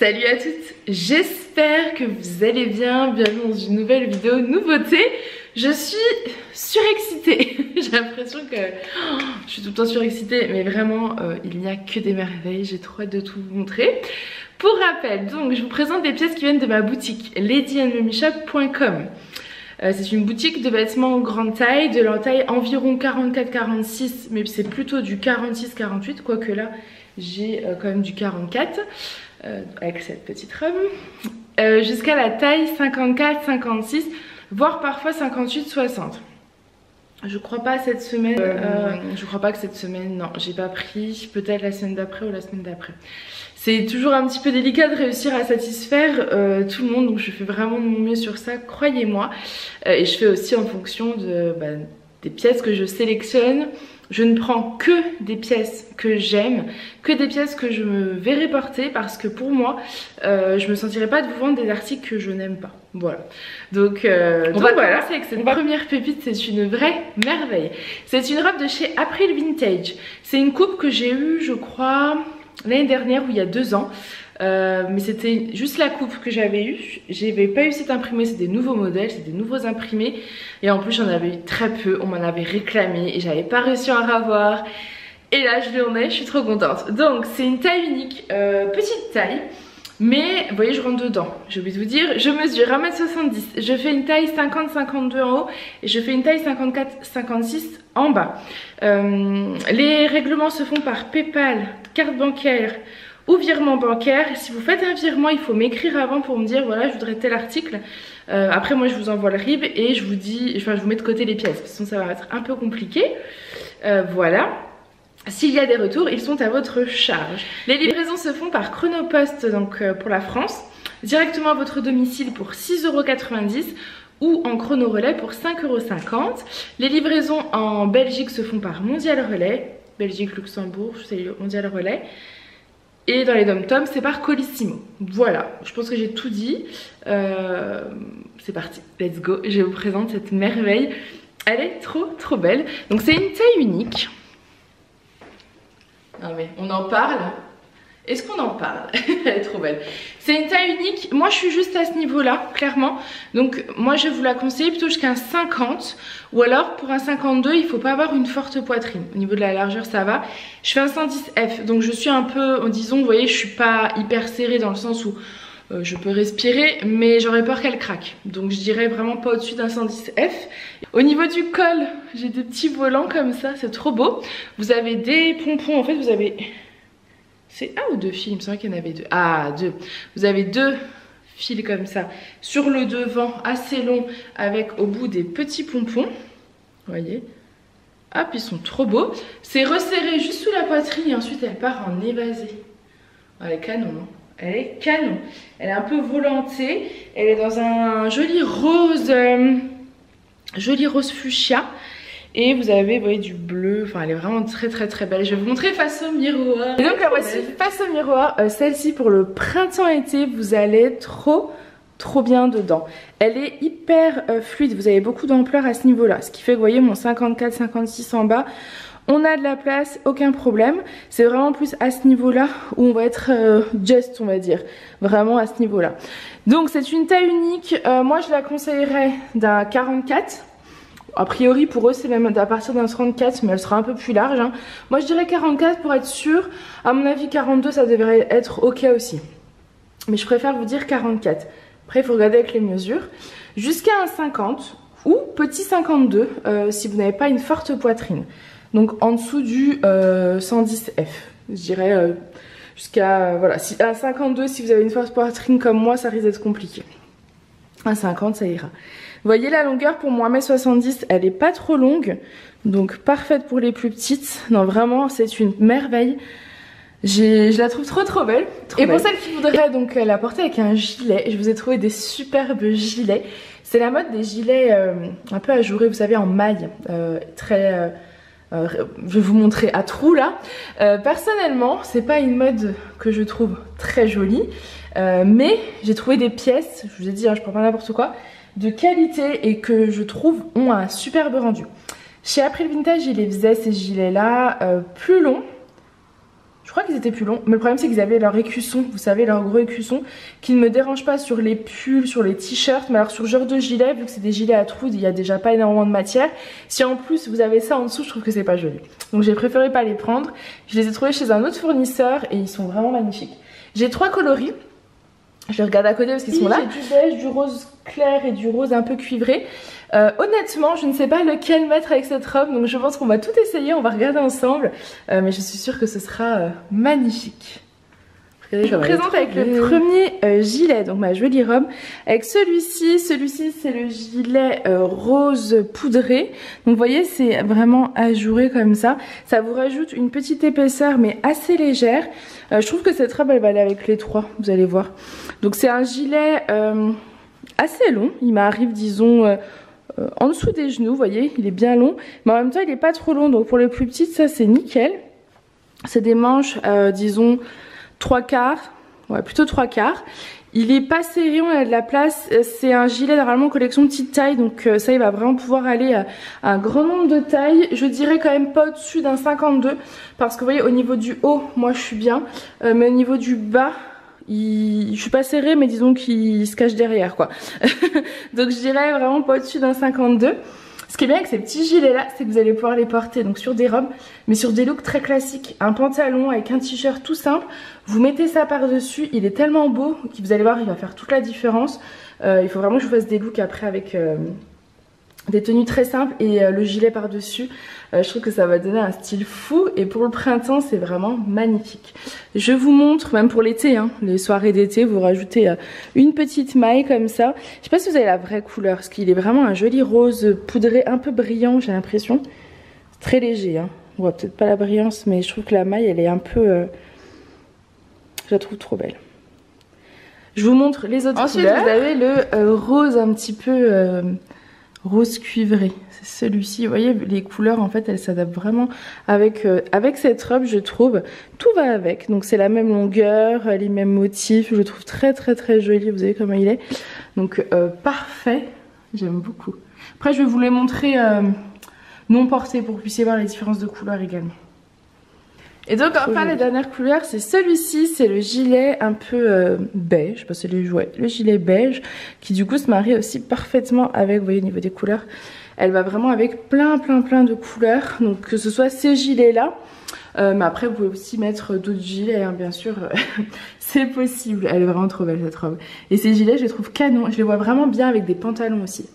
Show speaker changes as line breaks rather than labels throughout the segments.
Salut à toutes, j'espère que vous allez bien, bienvenue dans une nouvelle vidéo nouveauté. Je suis surexcitée, j'ai l'impression que je suis tout le temps surexcitée, mais vraiment il n'y a que des merveilles, j'ai trop hâte de tout vous montrer. Pour rappel, donc je vous présente des pièces qui viennent de ma boutique ladyandmummyshop.com. C'est une boutique de vêtements grande taille, de leur taille environ 44-46, mais c'est plutôt du 46-48, quoique là j'ai quand même du 44. Avec cette petite robe jusqu'à la taille 54-56 voire parfois 58-60. Je crois pas cette semaine je crois pas que cette semaine, non j'ai pas pris, peut-être la semaine d'après ou la semaine d'après. C'est toujours un petit peu délicat de réussir à satisfaire tout le monde, donc je fais vraiment de mon mieux sur ça, croyez-moi. Et je fais aussi en fonction de, des pièces que je sélectionne. Je ne prends que des pièces que j'aime, que des pièces que je me verrai porter, parce que pour moi, je me sentirais pas de vous vendre des articles que je n'aime pas. Voilà. Donc voilà, commencer avec cette première pépite, c'est une vraie merveille. C'est une robe de chez April Vintage. C'est une coupe que j'ai eue, je crois, l'année dernière ou il y a 2 ans. Mais c'était juste la coupe que j'avais eue. J'avais pas eu cette imprimée, c'est des nouveaux modèles, c'est des nouveaux imprimés. Et en plus j'en avais eu très peu, on m'en avait réclamé et j'avais pas réussi à en avoir. Et là je l'en ai, je suis trop contente. Donc c'est une taille unique, petite taille. Mais vous voyez je rentre dedans, j'ai oublié de vous dire, je mesure 1m70, je fais une taille 50-52 en haut et je fais une taille 54-56 en bas. Les règlements se font par PayPal, carte bancaire ou virement bancaire. Si vous faites un virement, il faut m'écrire avant pour me dire voilà je voudrais tel article. Après moi je vous envoie le RIB et je vous dis, enfin je vous mets de côté les pièces, sinon ça va être un peu compliqué. Voilà. S'il y a des retours, ils sont à votre charge. Les livraisons se font par Chronopost, donc pour la France, directement à votre domicile pour 6,90 € ou en chrono relais pour 5,50 €. Les livraisons en Belgique se font par Mondial Relais, Belgique, Luxembourg, c'est Mondial Relais. Et dans les dom-toms, c'est par Colissimo. Voilà, je pense que j'ai tout dit. C'est parti, let's go. Je vous présente cette merveille. Elle est trop belle. Donc c'est une taille unique. Non mais on en parle. Est-ce qu'on en parle? Elle est trop belle. C'est une taille unique. Moi je suis juste à ce niveau là, clairement. Donc moi je vous la conseille plutôt jusqu'à un 50. Ou alors pour un 52 il faut pas avoir une forte poitrine. Au niveau de la largeur ça va. Je fais un 110F. Donc je suis un peu, disons vous voyez je suis pas hyper serrée dans le sens où je peux respirer, mais j'aurais peur qu'elle craque. Donc je dirais vraiment pas au-dessus d'un 110F. Au niveau du col, j'ai des petits volants comme ça, c'est trop beau. Vous avez des pompons, en fait vous avez... C'est 1 ou 2 fils, il me semble qu'il y en avait 2. Ah, 2. Vous avez 2 fils comme ça, sur le devant, assez long, avec au bout des petits pompons. Vous voyez? Hop, ils sont trop beaux. C'est resserré juste sous la poitrine et ensuite elle part en évasé. Elle est canon, hein. Elle est canon. Elle est un peu volantée. Elle est dans un joli rose fuchsia. Et vous avez, vous voyez, du bleu. Enfin, elle est vraiment très belle. Je vais vous montrer face au miroir. Et donc la voici face au miroir. Celle-ci pour le printemps-été, vous allez trop bien dedans. Elle est hyper fluide. Vous avez beaucoup d'ampleur à ce niveau-là. Ce qui fait que vous voyez mon 54-56 en bas. On a de la place, aucun problème. C'est vraiment plus à ce niveau-là où on va être just, on va dire. Vraiment à ce niveau-là. Donc c'est une taille unique. Moi je la conseillerais d'un 44. A priori pour eux c'est même à partir d'un 34, mais elle sera un peu plus large. Hein. Moi je dirais 44 pour être sûr. À mon avis 42 ça devrait être ok aussi. Mais je préfère vous dire 44. Après il faut regarder avec les mesures. Jusqu'à un 50 ou petit 52 si vous n'avez pas une forte poitrine. Donc en dessous du 110F, je dirais jusqu'à, voilà, à 52 si vous avez une forte poitrine comme moi ça risque d'être compliqué. À 50 ça ira. Vous voyez la longueur pour mon 1m70, elle est pas trop longue, donc parfaite pour les plus petites. Non vraiment c'est une merveille. Je la trouve trop belle. Et pour celles qui voudraient donc la porter avec un gilet, je vous ai trouvé des superbes gilets. C'est la mode des gilets un peu ajourés, vous savez en maille, très... je vais vous montrer à trous là. Personnellement, c'est pas une mode que je trouve très jolie, mais j'ai trouvé des pièces, je vous ai dit, hein, je prends pas n'importe quoi, de qualité et que je trouve ont un superbe rendu. Chez April Vintage, ils les faisaient ces gilets là plus longs. Je crois qu'ils étaient plus longs, mais le problème c'est qu'ils avaient leur écusson, vous savez, leur gros écusson, qui ne me dérange pas sur les pulls, sur les t-shirts, mais alors sur ce genre de gilet, vu que c'est des gilets à trous, il y a déjà pas énormément de matière. Si en plus vous avez ça en dessous, je trouve que c'est pas joli. Donc j'ai préféré pas les prendre. Je les ai trouvés chez un autre fournisseur et ils sont vraiment magnifiques. J'ai 3 coloris. Je les regarde à côté parce qu'ils sont là. J'ai du beige, du rose clair et du rose un peu cuivré. Honnêtement, je ne sais pas lequel mettre avec cette robe, donc je pense qu'on va tout essayer, on va regarder ensemble. Mais je suis sûre que ce sera magnifique. Regardez, je vous présente avec le premier gilet, donc ma jolie robe. Avec celui-ci c'est le gilet rose poudré. Donc vous voyez, c'est vraiment ajouré comme ça. Ça vous rajoute une petite épaisseur mais assez légère. Je trouve que cette robe elle va aller avec les trois, vous allez voir. Donc c'est un gilet assez long, il m'arrive disons en dessous des genoux, vous voyez, il est bien long. Mais en même temps il n'est pas trop long, donc pour les plus petites ça c'est nickel. C'est des manches disons 3/4, ouais plutôt 3/4. Il est pas serré, on a de la place. C'est un gilet normalement collection petite taille, donc ça il va vraiment pouvoir aller à un grand nombre de tailles. Je dirais quand même pas au-dessus d'un 52 parce que vous voyez au niveau du haut moi je suis bien, mais au niveau du bas je suis pas serrée mais disons qu'il se cache derrière quoi. Donc je dirais vraiment pas au-dessus d'un 52. Ce qui est bien avec ces petits gilets là, c'est que vous allez pouvoir les porter donc sur des robes, mais sur des looks très classiques. Un pantalon avec un t-shirt tout simple, vous mettez ça par dessus, il est tellement beau que vous allez voir il va faire toute la différence. Il faut vraiment que je fasse des looks après avec des tenues très simples et le gilet par dessus. Je trouve que ça va donner un style fou et pour le printemps c'est vraiment magnifique. Je vous montre, même pour l'été, hein, les soirées d'été, vous rajoutez une petite maille comme ça. Je sais pas si vous avez la vraie couleur parce qu'il est vraiment un joli rose poudré un peu brillant, j'ai l'impression. Très léger, hein. On voit peut-être pas la brillance mais je trouve que la maille elle est un peu... je la trouve trop belle. Je vous montre les autres couleurs. Ensuite vous avez le rose un petit peu... rose cuivré, c'est celui-ci. Vous voyez les couleurs en fait elles s'adaptent vraiment avec cette robe je trouve. Tout va avec, donc c'est la même longueur, les mêmes motifs, je le trouve très très très joli, vous savez comment il est. Donc parfait, j'aime beaucoup. Après je vais vous les montrer non portés pour que vous puissiez voir les différences de couleurs également. Et donc enfin la dernière couleur c'est celui-ci, c'est le gilet un peu beige, parce que le gilet beige qui du coup se marie aussi parfaitement avec, vous voyez au niveau des couleurs, elle va vraiment avec plein de couleurs, donc que ce soit ces gilets là, mais après vous pouvez aussi mettre d'autres gilets hein, bien sûr, c'est possible, elle est vraiment trop belle cette robe. Et ces gilets je les trouve canon, je les vois vraiment bien avec des pantalons aussi.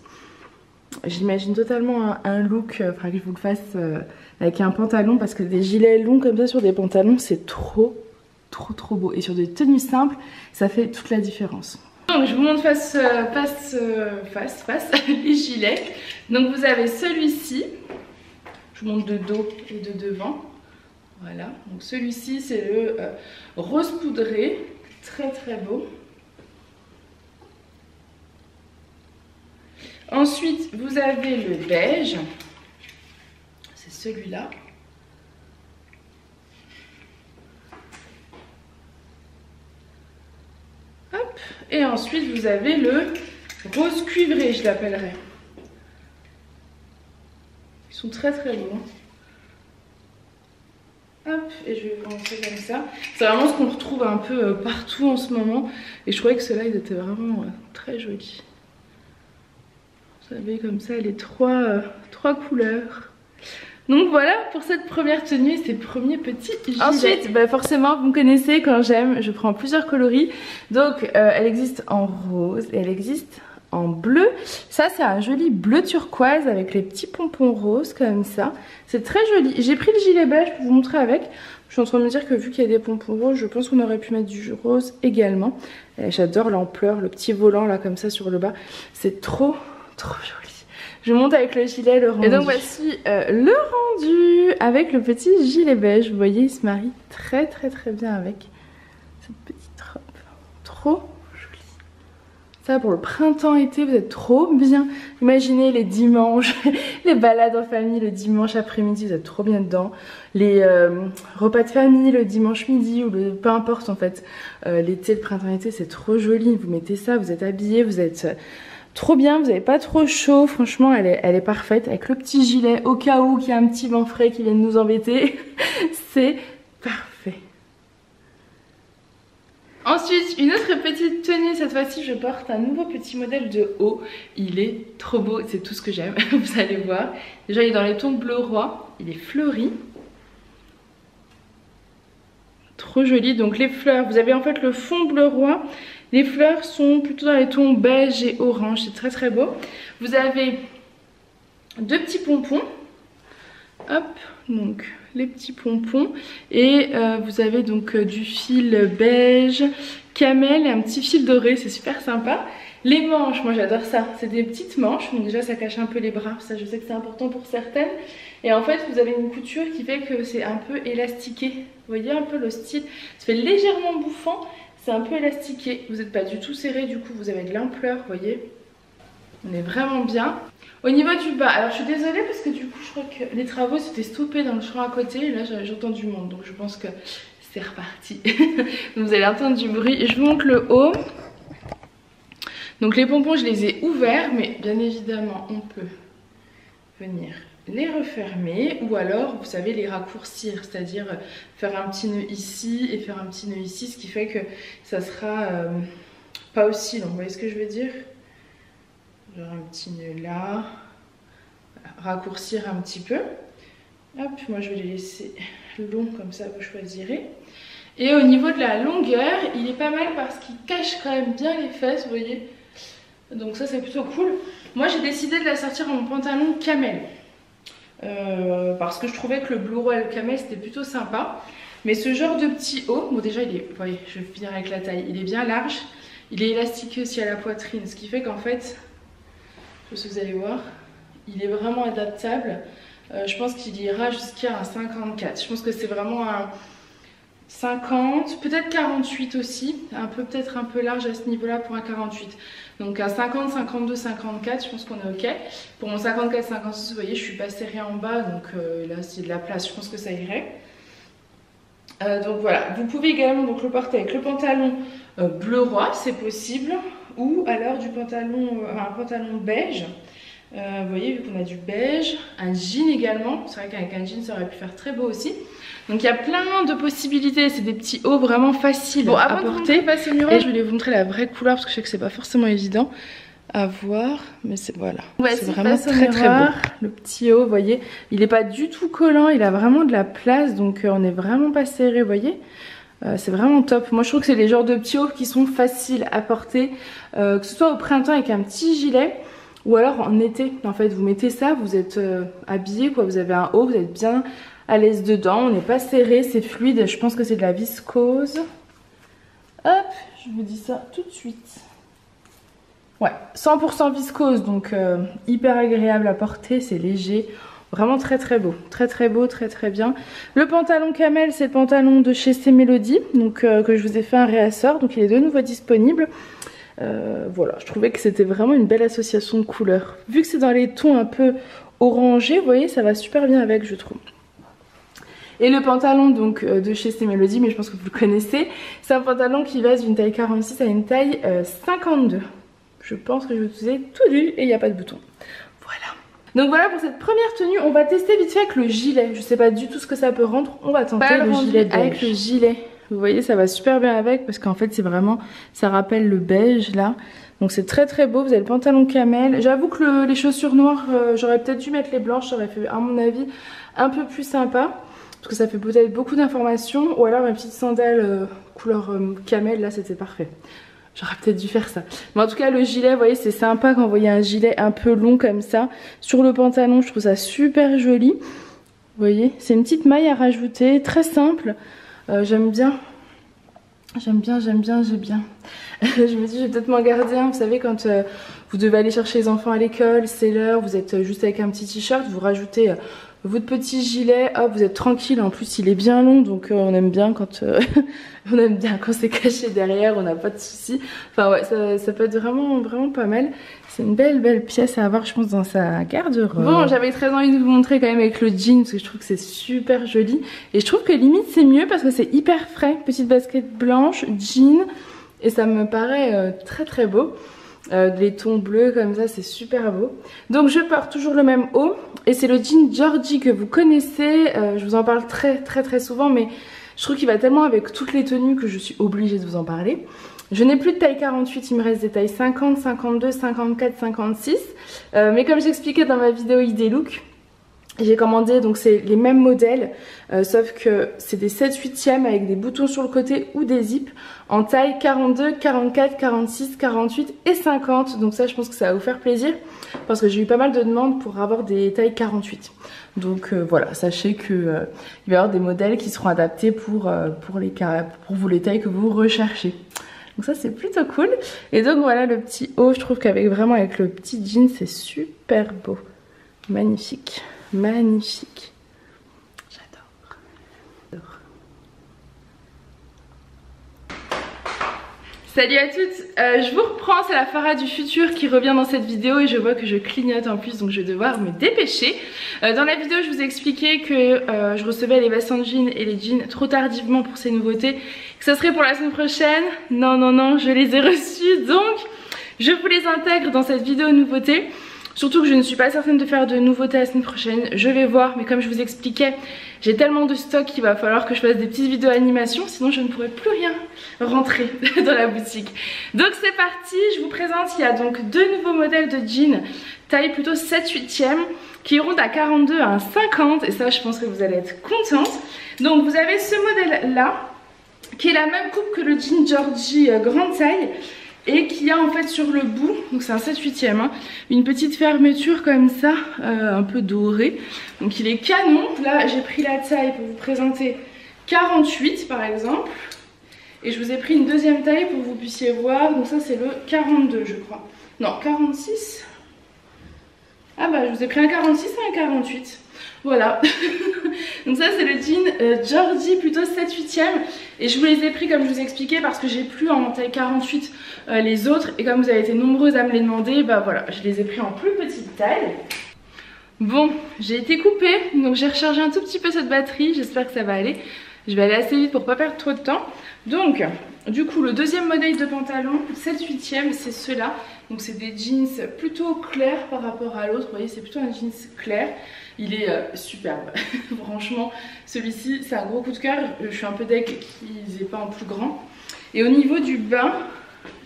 J'imagine totalement un look, enfin que je vous le fasse avec un pantalon parce que des gilets longs comme ça sur des pantalons c'est trop beau et sur des tenues simples ça fait toute la différence. Donc je vous montre face les gilets. Donc vous avez celui-ci, je vous montre de dos et de devant. Voilà, donc celui-ci c'est le rose poudré, très beau. Ensuite, vous avez le beige, c'est celui-là. Hop, et ensuite vous avez le rose cuivré, je l'appellerais. Ils sont très beaux. Hop, et je vais vous montrer comme ça. C'est vraiment ce qu'on retrouve un peu partout en ce moment. Et je trouvais que ceux-là, ils étaient vraiment très jolis. Vous savez comme ça les trois couleurs. Donc voilà pour cette première tenue et ces premiers petits gilets. Ensuite forcément vous me connaissez, quand j'aime je prends plusieurs coloris. Donc elle existe en rose et elle existe en bleu. Ça c'est un joli bleu turquoise avec les petits pompons roses comme ça. C'est très joli. J'ai pris le gilet beige pour vous montrer avec. Je suis en train de me dire que vu qu'il y a des pompons roses, je pense qu'on aurait pu mettre du rose également. J'adore l'ampleur, le petit volant là comme ça sur le bas. C'est trop joli. Je monte avec le gilet, le rendu. Et donc voici le rendu avec le petit gilet beige. Vous voyez, il se marie très bien avec cette petite robe. Trop jolie. Ça pour le printemps-été, vous êtes trop bien. Imaginez les dimanches, les balades en famille le dimanche après-midi, vous êtes trop bien dedans. Les repas de famille le dimanche midi ou peu importe en fait. L'été, le printemps-été, c'est trop joli. Vous mettez ça, vous êtes habillés, vous êtes... trop bien, vous n'avez pas trop chaud, franchement elle est parfaite avec le petit gilet au cas où il y a un petit vent frais qui vient de nous embêter. C'est parfait. Ensuite, une autre petite tenue, cette fois-ci je porte un nouveau petit modèle de haut. Il est trop beau, c'est tout ce que j'aime, vous allez voir. Déjà il est dans les tons bleu roi, il est fleuri. Trop joli, donc les fleurs, vous avez en fait le fond bleu roi. Les fleurs sont plutôt dans les tons beige et orange, c'est très très beau. Vous avez deux petits pompons. Hop, donc les petits pompons. Et vous avez donc du fil beige, camel et un petit fil doré, c'est super sympa. Les manches, moi j'adore ça, c'est des petites manches, donc déjà ça cache un peu les bras, ça je sais que c'est important pour certaines. Et en fait vous avez une couture qui fait que c'est un peu élastiqué, vous voyez un peu le style, ça fait légèrement bouffant, c'est un peu élastiqué, vous n'êtes pas du tout serré, du coup vous avez de l'ampleur, vous voyez. On est vraiment bien. Au niveau du bas, alors je suis désolée parce que du coup je crois que les travaux s'étaient stoppés dans le champ à côté et là j'entends du monde, donc je pense que c'est reparti. Donc vous allez entendre du bruit et je vous montre le haut. Donc les pompons je les ai ouverts, mais bien évidemment on peut venir les refermer ou alors vous savez les raccourcir, c'est-à-dire faire un petit nœud ici et faire un petit nœud ici, ce qui fait que ça sera pas aussi long, vous voyez ce que je veux dire? Genre un petit nœud là, voilà, raccourcir un petit peu. Hop, moi je vais les laisser longs comme ça, vous choisirez. Et au niveau de la longueur, il est pas mal parce qu'il cache quand même bien les fesses, vous voyez. Donc ça c'est plutôt cool. Moi j'ai décidé de la sortir en pantalon camel. Parce que je trouvais que le blue roi et le camel c'était plutôt sympa. Mais ce genre de petit haut, bon déjà il est, vous voyez, je vais finir avec la taille, il est bien large. Il est élastiqué aussi à la poitrine, ce qui fait qu'en fait, je sais que vous allez voir, il est vraiment adaptable. Je pense qu'il ira jusqu'à un 54. Je pense que c'est vraiment un 50, peut-être 48 aussi. Peut-être un peu large à ce niveau-là pour un 48. Donc un 50, 52, 54, je pense qu'on est ok. Pour mon 54, 56, vous voyez, je suis pas serrée en bas, donc là c'est de la place, je pense que ça irait. Donc voilà, vous pouvez également donc le porter avec le pantalon bleu roi, c'est possible. Ou alors du pantalon, un pantalon beige. Vous voyez, vu qu'on a du beige, un jean également. C'est vrai qu'avec un jean, ça aurait pu faire très beau aussi. Donc il y a plein de possibilités. C'est des petits hauts vraiment faciles à porter. Et je vais vous montrer la vraie couleur parce que je sais que c'est pas forcément évident à voir. Mais c'est voilà. C'est vraiment très très beau. Le petit haut, vous voyez, il n'est pas du tout collant. Il a vraiment de la place. Donc on n'est vraiment pas serré, vous voyez. C'est vraiment top. Moi je trouve que c'est les genres de petits hauts qui sont faciles à porter, que ce soit au printemps avec un petit gilet ou alors en été. En fait vous mettez ça, vous êtes habillé quoi, vous avez un haut, vous êtes bien à l'aise dedans, on n'est pas serré, c'est fluide, je pense que c'est de la viscose. Hop, je vous dis ça tout de suite. Ouais, 100% viscose, donc hyper agréable à porter, c'est léger. Vraiment très très beau, très très beau, très très bien. Le pantalon camel, c'est le pantalon de chez C Melody, donc que je vous ai fait un réassort, donc il est de nouveau disponible. Voilà, je trouvais que c'était vraiment une belle association de couleurs. Vu que c'est dans les tons un peu orangés, vous voyez, ça va super bien avec, je trouve. Et le pantalon donc de chez C Melody, mais je pense que vous le connaissez, c'est un pantalon qui va d'une taille 46 à une taille 52. Je pense que je vous ai tout lu et il n'y a pas de bouton. Voilà. Donc voilà pour cette première tenue, on va tester vite fait avec le gilet. Je sais pas du tout ce que ça peut rendre, on va tenter le gilet beige. Avec le gilet, vous voyez ça va super bien avec parce qu'en fait c'est vraiment, ça rappelle le beige là. Donc c'est très très beau, vous avez le pantalon camel. J'avoue que les chaussures noires, j'aurais peut-être dû mettre les blanches, ça aurait fait à mon avis un peu plus sympa. Parce que ça fait peut-être beaucoup d'informations. Ou alors ma petite sandale couleur camel là c'était parfait. J'aurais peut-être dû faire ça. Mais en tout cas le gilet, vous voyez c'est sympa quand vous voyez un gilet un peu long comme ça. Sur le pantalon je trouve ça super joli. Vous voyez, c'est une petite maille à rajouter, très simple. J'aime bien. J'aime bien. Je me dis je vais peut-être m'en garder un. Vous savez quand vous devez aller chercher les enfants à l'école, c'est l'heure, vous êtes juste avec un petit t-shirt, vous rajoutez votre petit gilet, hop vous êtes tranquille. En plus il est bien long donc on aime bien quand on aime bien quand c'est caché derrière, on n'a pas de soucis. Enfin ouais ça peut être vraiment pas mal. C'est une belle pièce à avoir je pense dans sa garde-robe. Bon j'avais très envie de vous montrer quand même avec le jean parce que je trouve que c'est super joli. Et je trouve que limite c'est mieux parce que c'est hyper frais. Petite basket blanche, jean et ça me paraît très beau. Les tons bleus comme ça c'est super beau. Donc je porte toujours le même haut et c'est le jean Georgie que vous connaissez. Je vous en parle très souvent mais Je trouve qu'il va tellement avec toutes les tenues que je suis obligée de vous en parler. Je n'ai plus de taille 48, il me reste des tailles 50, 52, 54, 56. Mais comme j'expliquais dans ma vidéo idée look, j'ai commandé, donc c'est les mêmes modèles, sauf que c'est des 7/8e avec des boutons sur le côté ou des zips en taille 42, 44, 46, 48 et 50. Donc ça, je pense que ça va vous faire plaisir parce que j'ai eu pas mal de demandes pour avoir des tailles 48. Donc voilà, sachez que il va y avoir des modèles qui seront adaptés pour vous les tailles que vous recherchez. Donc ça, c'est plutôt cool. Et donc voilà le petit haut, je trouve qu'avec vraiment avec le petit jean, c'est super beau. Magnifique. Magnifique. J'adore. Salut à toutes, je vous reprends, c'est la Farah du futur qui revient dans cette vidéo et je vois que je clignote en plus donc je vais devoir me dépêcher. Dans la vidéo je vous ai expliqué que je recevais les vestes en jean et les jeans trop tardivement pour ces nouveautés, que ça serait pour la semaine prochaine. Non, je les ai reçus donc je vous les intègre dans cette vidéo nouveauté. Surtout que je ne suis pas certaine de faire de nouveautés la semaine prochaine, je vais voir, mais comme je vous expliquais, j'ai tellement de stock qu'il va falloir que je fasse des petites vidéos animation, sinon je ne pourrai plus rien rentrer dans la boutique. Donc c'est parti, je vous présente, il y a donc deux nouveaux modèles de jeans, taille plutôt 7/8e, qui iront à 42 à 50, et ça je pense que vous allez être contente. Donc vous avez ce modèle là, qui est la même coupe que le jean Georgie grande taille, et qui a en fait sur le bout, donc c'est un 7/8e, hein, une petite fermeture comme ça, un peu dorée. Donc il est canon. Là j'ai pris la taille pour vous présenter 48 par exemple. Et je vous ai pris une deuxième taille pour que vous puissiez voir. Donc ça c'est le 42 je crois. Non 46. Ah bah je vous ai pris un 46 et un 48. Voilà. Donc ça c'est le jean Georgie plutôt 7/8e. Et je vous les ai pris comme je vous ai expliqué parce que j'ai plus en taille 48 les autres. Et comme vous avez été nombreuses à me les demander, bah voilà, je les ai pris en plus petite taille. Bon, j'ai été coupée, donc j'ai rechargé un tout petit peu cette batterie. J'espère que ça va aller. Je vais aller assez vite pour pas perdre trop de temps. Donc, du coup, le deuxième modèle de pantalon 7/8e, c'est ceux-là. Donc c'est des jeans plutôt clairs par rapport à l'autre. Vous voyez, c'est plutôt un jeans clair. Il est superbe. Franchement, celui-ci, c'est un gros coup de cœur. Je suis un peu deg qu'ils aient pas un plus grand. Et au niveau du bas,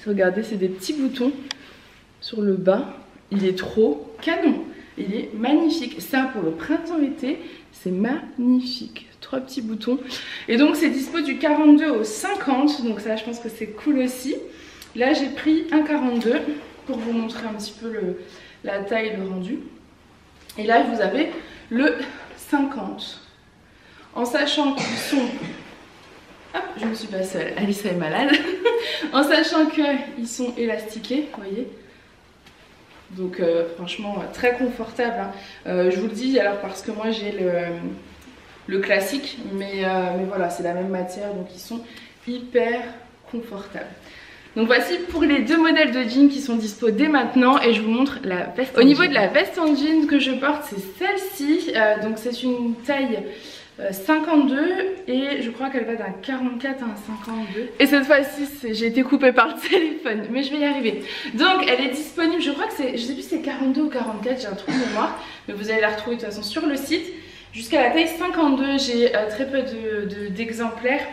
regardez, c'est des petits boutons sur le bas. Il est trop canon. Il est magnifique. Ça, pour le printemps-été, c'est magnifique. 3 petits boutons. Et donc, c'est dispo du 42 au 50. Donc ça, je pense que c'est cool aussi. Là, j'ai pris un 42 pour vous montrer un petit peu la taille, le rendu. Et là, vous avez le 50. En sachant qu'ils sont... Hop, je ne suis pas seule, Alissa est malade. En sachant qu'ils sont élastiqués, vous voyez. Donc franchement, très confortable. Hein. Je vous le dis, alors parce que moi j'ai le classique. Mais voilà, c'est la même matière, donc ils sont hyper confortables. Donc voici pour les deux modèles de jeans qui sont dispo dès maintenant et je vous montre la veste. Au niveau de la veste en jean que je porte, c'est celle-ci. Donc c'est une taille 52 et je crois qu'elle va d'un 44 à un 52. Et cette fois-ci, j'ai été coupée par le téléphone, mais je vais y arriver. Donc elle est disponible, je crois que c'est, je sais plus si c'est 42 ou 44, j'ai un trou de mémoire, mais vous allez la retrouver de toute façon sur le site. Jusqu'à la taille 52, j'ai très peu d'exemplaires.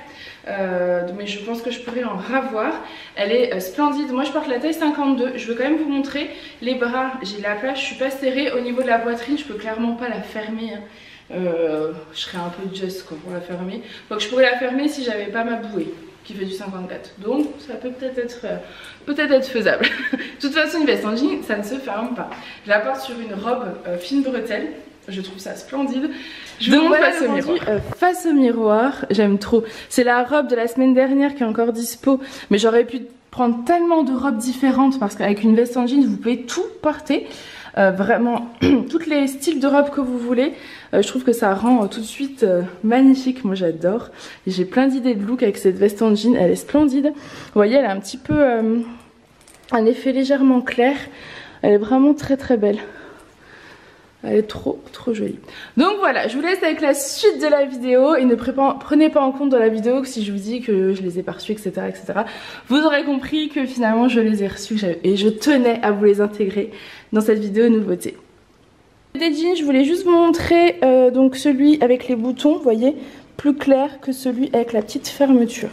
Mais je pense que je pourrais en ravoir. Elle est splendide. Moi je porte la taille 52. Je veux quand même vous montrer les bras. J'ai la place, je suis pas serrée. Au niveau de la poitrine, je peux clairement pas la fermer. Je serais un peu just quoi, pour la fermer. Donc je pourrais la fermer si j'avais pas ma bouée qui fait du 54. Donc ça peut peut-être être faisable. De toute façon, une veste en jean, ça ne se ferme pas. Je la porte sur une robe fine bretelle. Je trouve ça splendide. Je vous montre face au miroir. Face au miroir, j'aime trop. C'est la robe de la semaine dernière qui est encore dispo. Mais j'aurais pu prendre tellement de robes différentes parce qu'avec une veste en jean, vous pouvez tout porter. Vraiment, tous les styles de robes que vous voulez. Je trouve que ça rend tout de suite magnifique. Moi, j'adore. J'ai plein d'idées de look avec cette veste en jean. Elle est splendide. Vous voyez, elle a un petit peu un effet légèrement clair. Elle est vraiment très très belle. Elle est trop jolie. Donc voilà, je vous laisse avec la suite de la vidéo et ne prenez pas en compte dans la vidéo que si je vous dis que je les ai pas reçus, etc., etc. Vous aurez compris que finalement je les ai reçus et je tenais à vous les intégrer dans cette vidéo nouveauté. Des jeans, je voulais juste vous montrer donc celui avec les boutons, vous voyez, plus clair que celui avec la petite fermeture.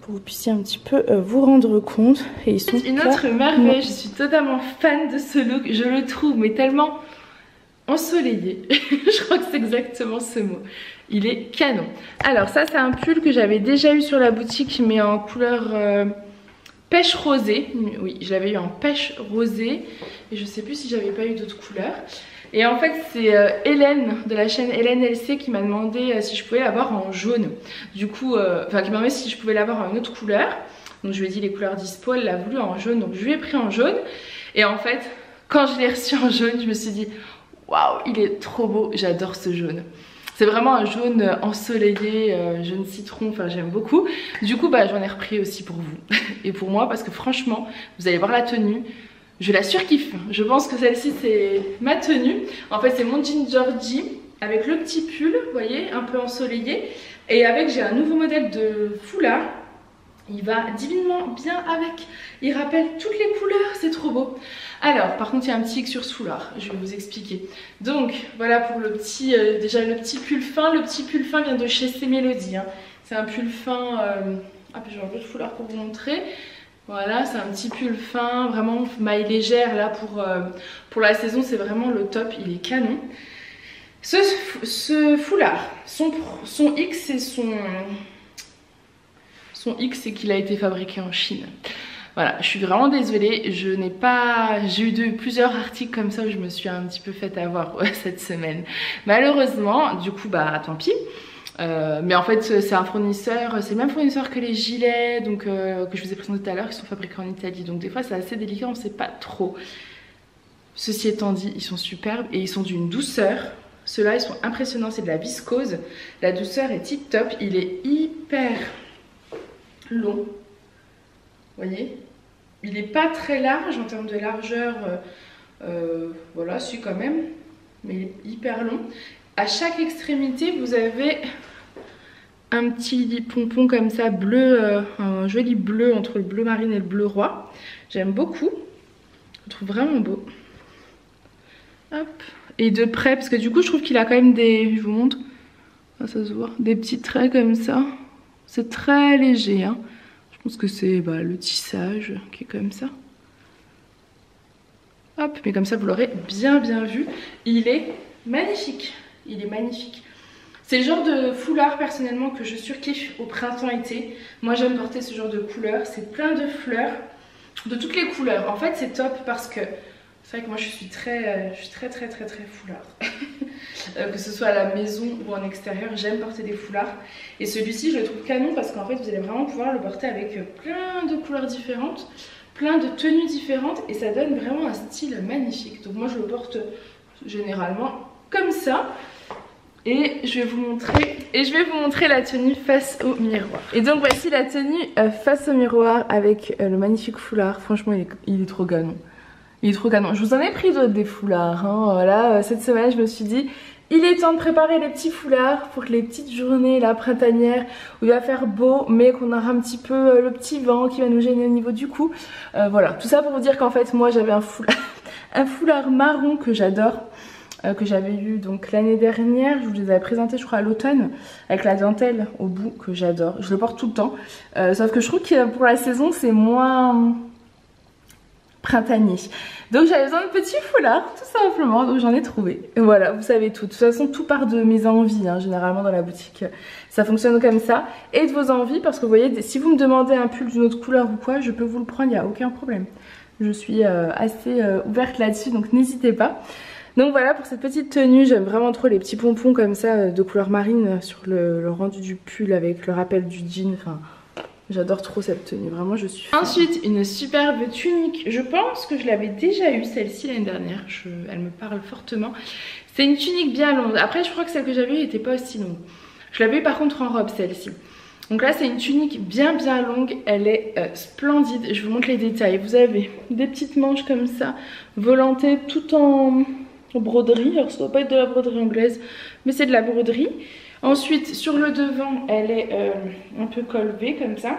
Pour que vous puissiez un petit peu vous rendre compte. Et ils sont une autre merveille, je suis totalement fan de ce look. Je le trouve mais tellement ensoleillé. Je crois que c'est exactement ce mot. Il est canon. Alors ça c'est un pull que j'avais déjà eu sur la boutique mais en couleur pêche rosée. Oui, je l'avais eu en pêche rosée. Et je sais plus si j'avais pas eu d'autres couleurs. Et en fait c'est Hélène de la chaîne Hélène LC qui m'a demandé si je pouvais l'avoir en jaune. Du coup, enfin qui m'a demandé si je pouvais l'avoir en une autre couleur. Donc je lui ai dit les couleurs dispo, elle l'a voulu en jaune. Donc je lui ai pris en jaune. Et en fait, quand je l'ai reçu en jaune, je me suis dit waouh, il est trop beau, j'adore ce jaune. C'est vraiment un jaune ensoleillé, jaune citron, enfin j'aime beaucoup. Du coup bah j'en ai repris aussi pour vous et pour moi parce que franchement, vous allez voir la tenue, je la surkiffe. Je pense que celle-ci c'est ma tenue. En fait c'est mon jean Georgie avec le petit pull, vous voyez, un peu ensoleillé. Et avec j'ai un nouveau modèle de foulard. Il va divinement bien avec. Il rappelle toutes les couleurs, c'est trop beau. Alors, par contre, il y a un petit X sur ce foulard. Je vais vous expliquer. Donc, voilà pour le petit, déjà le petit pull fin. Le petit pull fin vient de chez C'est Mélodie. Hein. C'est un pull fin. Ah, puis j'ai enlevé le foulard pour vous montrer. Voilà, c'est un petit pull fin, vraiment maille légère là pour la saison. C'est vraiment le top. Il est canon. Ce foulard, son X et son X, c'est qu'il a été fabriqué en Chine. Voilà, je suis vraiment désolée, j'ai eu plusieurs articles comme ça où je me suis un petit peu fait avoir cette semaine. Malheureusement, du coup, bah tant pis. Mais en fait, c'est un fournisseur, c'est le même fournisseur que les gilets donc, que je vous ai présenté tout à l'heure, qui sont fabriqués en Italie. Donc des fois, c'est assez délicat, on ne sait pas trop. Ceci étant dit, ils sont superbes et ils sont d'une douceur. Ceux-là, ils sont impressionnants, c'est de la viscose. La douceur est tip top, il est hyper long, vous voyez, il n'est pas très large en termes de largeur, voilà, si quand même, mais il est hyper long. À chaque extrémité vous avez un petit pompon comme ça bleu, un joli bleu entre le bleu marine et le bleu roi. J'aime beaucoup, je le trouve vraiment beau. Hop, et de près parce que du coup je trouve qu'il a quand même des, je vous montre, ah, ça se voit, des petits traits comme ça. C'est très léger, hein. Je pense que c'est le tissage qui est comme ça. Hop, mais comme ça vous l'aurez bien vu. Il est magnifique, il est magnifique. C'est le genre de foulard personnellement que je surkiffe au printemps-été. Moi j'aime porter ce genre de couleur, c'est plein de fleurs, de toutes les couleurs. En fait c'est top parce que c'est vrai que moi je suis très foulard. Que ce soit à la maison ou en extérieur, j'aime porter des foulards. Et celui-ci je le trouve canon parce qu'en fait vous allez vraiment pouvoir le porter avec plein de couleurs différentes, plein de tenues différentes et ça donne vraiment un style magnifique. Donc moi je le porte généralement comme ça. Et je vais vous montrer la tenue face au miroir. Et donc voici la tenue face au miroir avec le magnifique foulard. Franchement il est trop canon. Il est trop canon. Je vous en ai pris d'autres des foulards. Hein. Voilà, cette semaine je me suis dit il est temps de préparer les petits foulards pour les petites journées là printanières où il va faire beau mais qu'on aura un petit peu le petit vent qui va nous gêner au niveau du cou. Voilà, tout ça pour vous dire qu'en fait moi j'avais un foulard marron que j'adore. Que j'avais eu donc l'année dernière, je vous les avais présentés je crois à l'automne avec la dentelle au bout que j'adore, je le porte tout le temps sauf que je trouve que pour la saison c'est moins printanier, donc j'avais besoin de petits foulards tout simplement, donc j'en ai trouvé et voilà, vous savez tout, de toute façon tout part de mes envies hein. Généralement dans la boutique ça fonctionne comme ça et de vos envies parce que vous voyez si vous me demandez un pull d'une autre couleur ou quoi je peux vous le prendre, il n'y a aucun problème, je suis assez ouverte là-dessus donc n'hésitez pas. Donc voilà pour cette petite tenue, j'aime vraiment trop les petits pompons comme ça de couleur marine sur le rendu du pull avec le rappel du jean, enfin j'adore trop cette tenue, vraiment je suis fan. Ensuite une superbe tunique, je pense que je l'avais déjà eu celle-ci l'année dernière, elle me parle fortement. C'est une tunique bien longue, après je crois que celle que j'avais eue n'était pas aussi longue. Je l'avais eu par contre en robe celle-ci. Donc là c'est une tunique bien longue, elle est splendide, je vous montre les détails. Vous avez des petites manches comme ça, volantées tout en broderie, alors ça doit pas être de la broderie anglaise mais c'est de la broderie. Ensuite sur le devant elle est un peu colvée comme ça,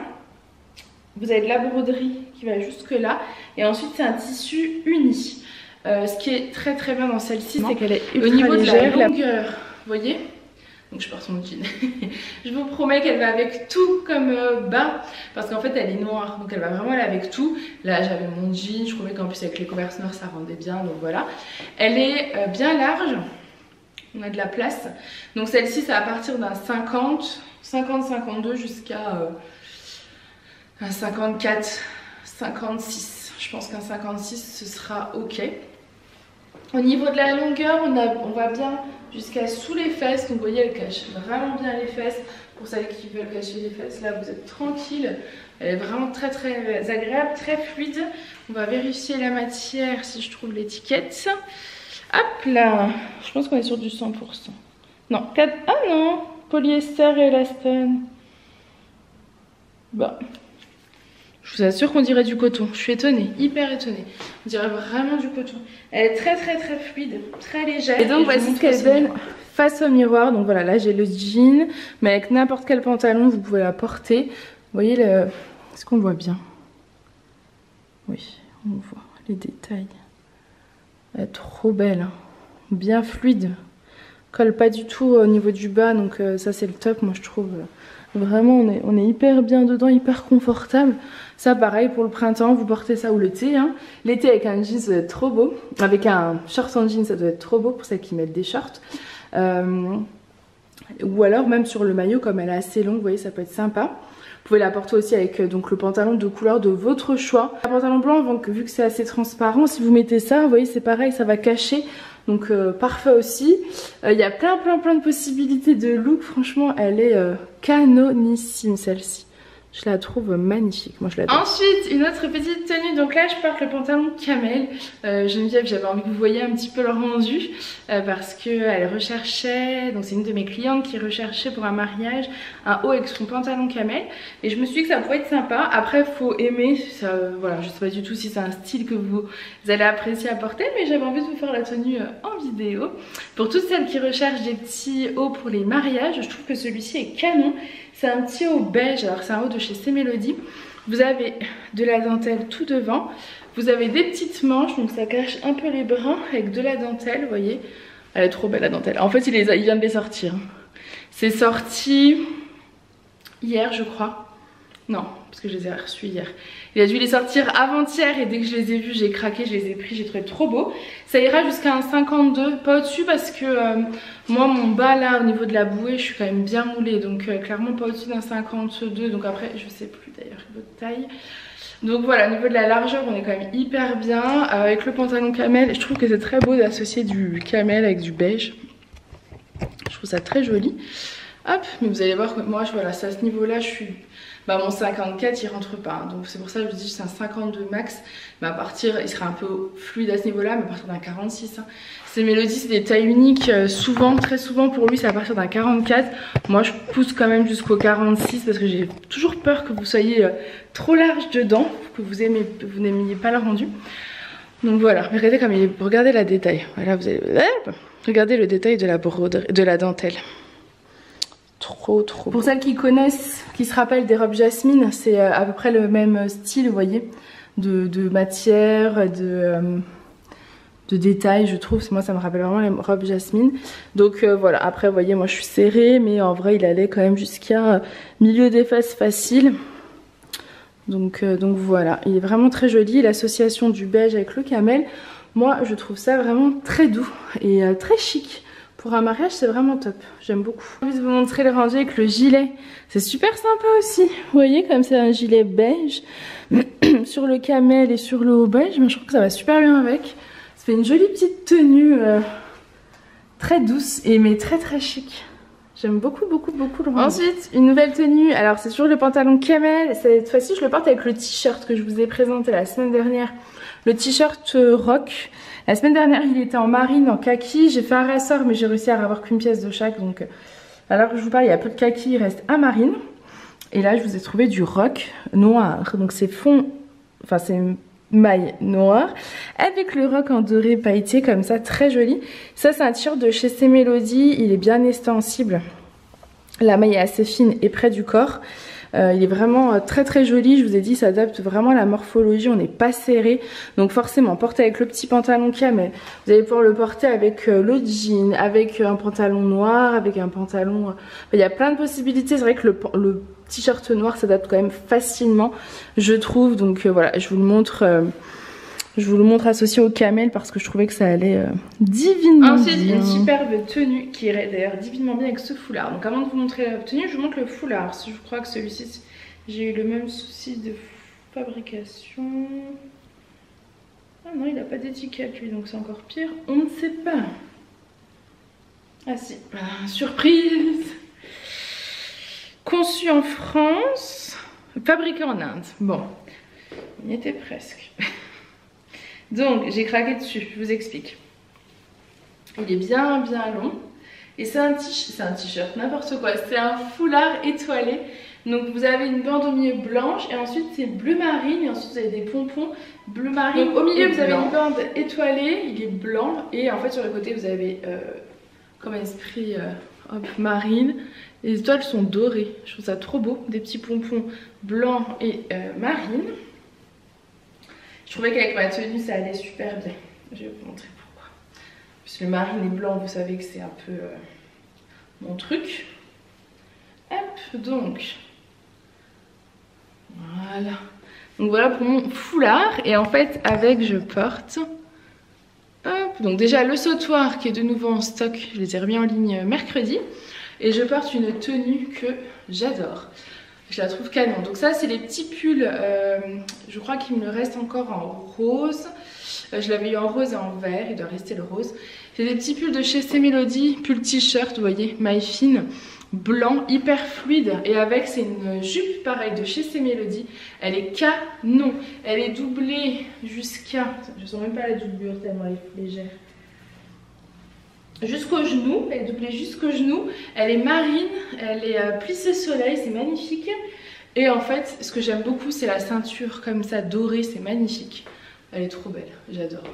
vous avez de la broderie qui va jusque là et ensuite c'est un tissu uni. Ce qui est très bien dans celle-ci c'est qu'elle est ultra légère. Au niveau de la longueur, vous voyez donc je porte mon jean. Je vous promets qu'elle va avec tout comme bas, parce qu'en fait elle est noire, donc elle va vraiment aller avec tout. Là j'avais mon jean, je trouvais qu'en plus avec les Converse noirs ça rendait bien, donc voilà. Elle est bien large, on a de la place. Donc celle-ci ça va partir d'un 50-52 jusqu'à un 54, 56. Je pense qu'un 56 ce sera ok. Au niveau de la longueur, on va bien jusqu'à sous les fesses. Donc vous voyez, elle cache vraiment bien les fesses. Pour celles qui veulent cacher les fesses, là vous êtes tranquille. Elle est vraiment très agréable, très fluide. On va vérifier la matière si je trouve l'étiquette. Hop là, je pense qu'on est sur du 100%. Non, ah non, polyester et élastane. Bon. Je vous assure qu'on dirait du coton. Je suis étonnée, hyper étonnée. On dirait vraiment du coton. Elle est très fluide, très légère. Et donc voici ce qu'elle donne face au miroir. Donc voilà, là j'ai le jean, mais avec n'importe quel pantalon vous pouvez la porter. Vous voyez le... Est-ce qu'on voit bien? Oui, on voit les détails. Elle est trop belle, hein. Bien fluide. Colle pas du tout au niveau du bas, donc ça c'est le top, moi je trouve. Vraiment on est hyper bien dedans, hyper confortable. Ça pareil pour le printemps, vous portez ça ou l'été, hein. L'été avec un jean ça doit être trop beau. Avec un short en jean ça doit être trop beau pour celles qui mettent des shorts. Ou alors même sur le maillot, comme elle est assez longue, vous voyez, ça peut être sympa. Vous pouvez la porter aussi avec donc le pantalon de couleur de votre choix. Un pantalon blanc, donc, vu que c'est assez transparent, si vous mettez ça, vous voyez, c'est pareil, ça va cacher. Donc parfait aussi. Il y a plein de possibilités de look. Franchement, elle est canonissime celle-ci. Je la trouve magnifique, moi je l'adore. Ensuite, une autre petite tenue. Donc là, je porte le pantalon camel. Geneviève, j'avais envie que vous voyiez un petit peu le rendu parce qu'elle recherchait, donc c'est une de mes clientes qui recherchait pour un mariage un haut avec son pantalon camel. Et je me suis dit que ça pouvait être sympa. Après, il faut aimer. Ça, voilà, je sais pas du tout si c'est un style que vous allez apprécier à porter, mais j'avais envie de vous faire la tenue en vidéo. Pour toutes celles qui recherchent des petits hauts pour les mariages, je trouve que celui-ci est canon. C'est un petit haut beige, alors c'est un haut de chez C-Melody. Vous avez de la dentelle tout devant. Vous avez des petites manches, donc ça cache un peu les brins avec de la dentelle, vous voyez. Elle est trop belle la dentelle. En fait, il vient de les sortir. C'est sorti hier, je crois. Non, parce que je les ai reçus hier. Il a dû les sortir avant-hier et dès que je les ai vus, j'ai craqué, je les ai pris, j'ai trouvé trop beau. Ça ira jusqu'à un 52, pas au-dessus parce que moi mon bas là au niveau de la bouée, je suis quand même bien moulée. Donc clairement pas au-dessus d'un 52, donc après je sais plus d'ailleurs votre taille. Donc voilà, au niveau de la largeur, on est quand même hyper bien. Avec le pantalon camel, je trouve que c'est très beau d'associer du camel avec du beige. Je trouve ça très joli. Hop, mais vous allez voir que moi, voilà, c'est à ce niveau-là, je suis... Bah mon 54 il rentre pas, donc c'est pour ça que je vous dis que c'est un 52 max. Mais à partir, il sera un peu fluide à ce niveau-là, mais à partir d'un 46. Hein. C'est Melody, c'est des tailles uniques, souvent, très souvent pour lui, c'est à partir d'un 44. Moi je pousse quand même jusqu'au 46 parce que j'ai toujours peur que vous soyez trop large dedans, que vous n'aimiez pas le rendu. Donc voilà, regardez comme il est, regardez la détail. Voilà, vous allez, regardez le détail de la broderie, de la dentelle. Trop. Pour celles qui connaissent, qui se rappellent des robes Jasmine, c'est à peu près le même style, vous voyez, de matière, de détails, je trouve. Moi, ça me rappelle vraiment les robes Jasmine. Donc voilà, après, vous voyez, moi je suis serrée, mais en vrai, il allait quand même jusqu'à milieu des fesses facile. Donc voilà, il est vraiment très joli. L'association du beige avec le camel, moi, je trouve ça vraiment très doux et très chic. Pour un mariage, c'est vraiment top. J'aime beaucoup. J'ai envie de vous montrer le rendu avec le gilet. C'est super sympa aussi. Vous voyez, comme c'est un gilet beige sur le camel et sur le haut beige, mais je trouve que ça va super bien avec. Ça fait une jolie petite tenue très douce et mais très chic. J'aime beaucoup le rendu. Ensuite, une nouvelle tenue. Alors, c'est toujours le pantalon camel. Cette fois-ci, je le porte avec le t-shirt que je vous ai présenté la semaine dernière. Le t-shirt rock. La semaine dernière, il était en marine, en kaki. J'ai fait un ressort, mais j'ai réussi à avoir qu'une pièce de chaque. Donc, alors que je vous parle, il y a peu de kaki, il reste un marine. Et là, je vous ai trouvé du rock noir. Donc, c'est fond, enfin, c'est maille noire avec le rock en doré pailleté comme ça, très joli. Ça, c'est un t-shirt de chez C-Melody. Il est bien extensible. La maille est assez fine et près du corps. Il est vraiment très très joli, je vous ai dit, il s'adapte vraiment à la morphologie, on n'est pas serré. Donc forcément, porté avec le petit pantalon camel, vous allez pouvoir le porter avec le jean, avec un pantalon noir, avec un pantalon... il y a plein de possibilités, c'est vrai que le t-shirt noir s'adapte quand même facilement, je trouve. Donc voilà, je vous le montre... je vous le montre associé au camel parce que je trouvais que ça allait divinement
Ensuite,
bien.
une superbe tenue qui irait d'ailleurs divinement bien avec ce foulard. Donc avant de vous montrer la tenue, je vous montre le foulard. Je crois que celui-ci, j'ai eu le même souci de fabrication. Ah non, il n'a pas d'étiquette lui, donc c'est encore pire. On ne sait pas. Ah si, surprise. Conçu en France, fabriqué en Inde. Bon, on y était presque. Donc j'ai craqué dessus, je vous explique. Il est bien long et c'est un t-shirt, n'importe quoi, c'est un foulard étoilé. Donc vous avez une bande au milieu blanche et ensuite c'est bleu marine et ensuite vous avez des pompons bleu marine. Donc au milieu vous avez une bande étoilée, il est blanc et en fait sur le côté vous avez comme un esprit marine. Les étoiles sont dorées, je trouve ça trop beau, des petits pompons blancs et marine. Je trouvais qu'avec ma tenue ça allait super bien. Je vais vous montrer pourquoi. Parce que le marine et blanc, vous savez que c'est un peu mon truc. Hop, donc. Voilà. Donc voilà pour mon foulard. Et en fait, avec, je porte. Hop, donc déjà le sautoir qui est de nouveau en stock. Je les ai remis en ligne mercredi. Et je porte une tenue que j'adore. Je la trouve canon. Donc ça c'est les petits pulls, je crois qu'il me reste encore en rose. Je l'avais eu en rose et en vert, il doit rester le rose. C'est des petits pulls de chez C-Melody, pull t-shirt, vous voyez, maille fine, blanc, hyper fluide. Et avec, c'est une jupe pareille de chez C-Melody. Elle est canon. Elle est doublée jusqu'à... Je sens même pas la doublure tellement elle est légère. Jusqu'au genou, elle est doublée jusqu'au genou, elle est marine, elle est plissée soleil, c'est magnifique. Et en fait, ce que j'aime beaucoup, c'est la ceinture comme ça dorée, c'est magnifique. Elle est trop belle, j'adore.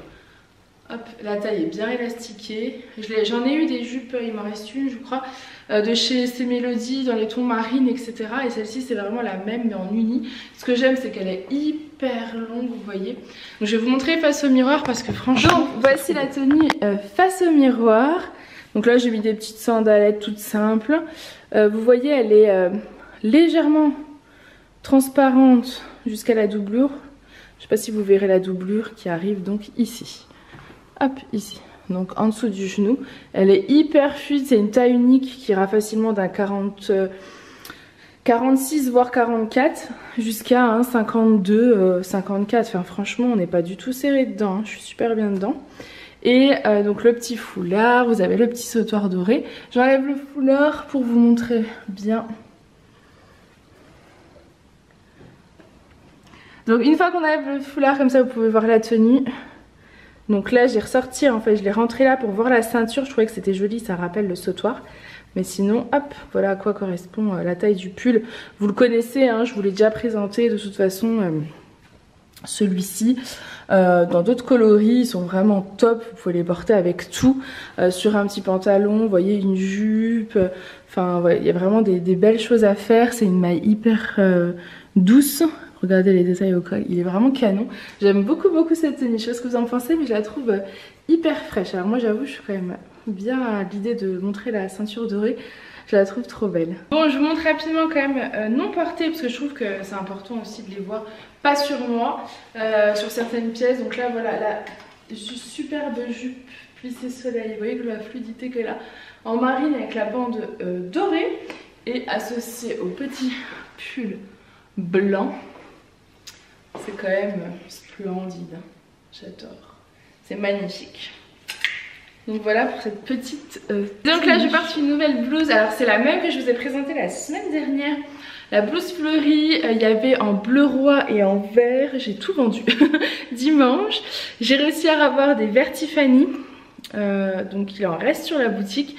Hop, la taille est bien élastiquée. J'en ai eu des jupes, il m'en reste une je crois, de chez C-Melody dans les tons marines, etc. Et celle-ci c'est vraiment la même mais en uni. Ce que j'aime c'est qu'elle est hyper longue, vous voyez. Donc je vais vous montrer face au miroir parce que franchement...
Donc voici la tenue face au miroir. Donc là j'ai mis des petites sandalettes toutes simples. Vous voyez elle est légèrement transparente jusqu'à la doublure. Je ne sais pas si vous verrez la doublure qui arrive donc ici. Hop, ici. Donc en dessous du genou. Elle est hyper fluide, c'est une taille unique qui ira facilement d'un 46 voire 44 jusqu'à un 52, 54. Enfin franchement on n'est pas du tout serré dedans, hein. Je suis super bien dedans. Et donc le petit foulard, vous avez le petit sautoir doré. J'enlève le foulard pour vous montrer bien. Donc une fois qu'on enlève le foulard comme ça vous pouvez voir la tenue. Donc là j'ai ressorti, en fait je l'ai rentré là pour voir la ceinture, je trouvais que c'était joli, ça rappelle le sautoir. Mais sinon hop, voilà à quoi correspond la taille du pull. Vous le connaissez, hein, je vous l'ai déjà présenté de toute façon, celui-ci. Dans d'autres coloris, ils sont vraiment top, vous pouvez les porter avec tout. Sur un petit pantalon, vous voyez une jupe, enfin ouais, il y a vraiment des belles choses à faire. C'est une maille hyper douce. Regardez les détails au col, il est vraiment canon. J'aime beaucoup cette tenue, je sais pas ce que vous en pensez mais je la trouve hyper fraîche. Alors moi j'avoue je suis quand même bien à l'idée de montrer la ceinture dorée. Je la trouve trop belle.
Bon je vous montre rapidement quand même non portée parce que je trouve que c'est important aussi de les voir. Pas sur moi, sur certaines pièces. Donc là voilà la superbe jupe plissée soleil. Vous voyez que la fluidité qu'elle a en marine avec la bande dorée. Et associée au petit pull blanc. C'est quand même splendide, j'adore, c'est magnifique. Donc voilà pour cette petite donc là je pars sur une nouvelle blouse. Alors c'est la même que je vous ai présentée la semaine dernière. La blouse fleurie, il y avait en bleu roi et en vert. J'ai tout vendu dimanche. J'ai réussi à avoir des Vert Tiffany. Donc il en reste sur la boutique.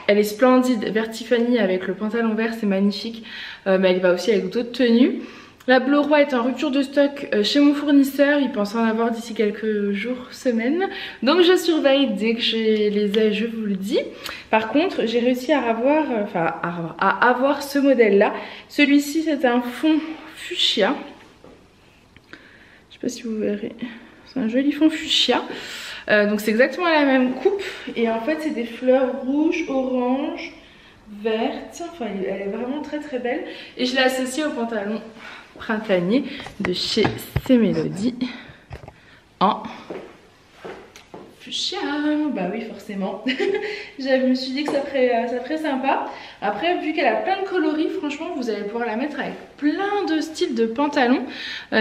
Elle est splendide, Vert Tiffany avec le pantalon vert, c'est magnifique. Mais elle va aussi avec d'autres tenues. La Bleu Roi est en rupture de stock chez mon fournisseur. Il pense en avoir d'ici quelques jours, semaines. Donc je surveille, dès que je les ai, je vous le dis. Par contre, j'ai réussi à avoir ce modèle-là. Celui-ci, c'est un fond fuchsia. Je sais pas si vous verrez. C'est un joli fond fuchsia. Donc c'est exactement la même coupe. Et en fait, c'est des fleurs rouges, orange, vertes. Enfin, elle est vraiment très très belle. Et je l'ai associée au pantalon printanier de chez C-Mélodie en fuchsia. Bah oui, forcément. Je me suis dit que ça ferait sympa. Après, vu qu'elle a plein de coloris, franchement, vous allez pouvoir la mettre avec plein de styles de pantalons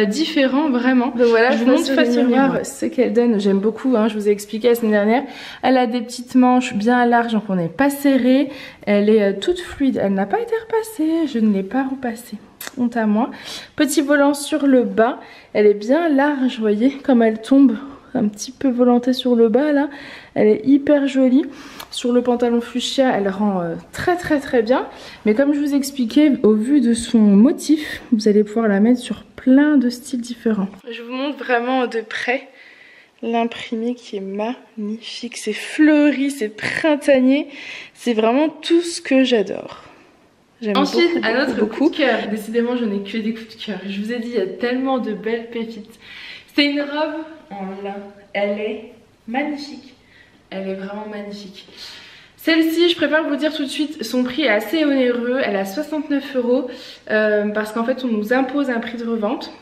différents, vraiment. Donc voilà, je vous montre face au miroir ce qu'elle donne. J'aime beaucoup, hein, je vous ai expliqué la semaine dernière. Elle a des petites manches bien larges, donc on n'est pas serré. Elle est toute fluide. Elle n'a pas été repassée. Je ne l'ai pas repassée. Honte à moi. Petit volant sur le bas. Elle est bien large, vous voyez, comme elle tombe un petit peu volantée sur le bas là. Elle est hyper jolie. Sur le pantalon fuchsia, elle rend très bien. Mais comme je vous expliquais, au vu de son motif, vous allez pouvoir la mettre sur plein de styles différents. Je vous montre vraiment de près l'imprimé qui est magnifique. C'est fleuri, c'est printanier. C'est vraiment tout ce que j'adore.
Ensuite, un autre coup de cœur. Décidément, je n'ai que des coups de cœur. Je vous ai dit, il y a tellement de belles pépites. C'est une robe en lin. Elle est magnifique. Elle est vraiment magnifique. Celle-ci, je préfère vous dire tout de suite, son prix est assez onéreux. Elle est à 69 € parce qu'en fait, on nous impose un prix de revente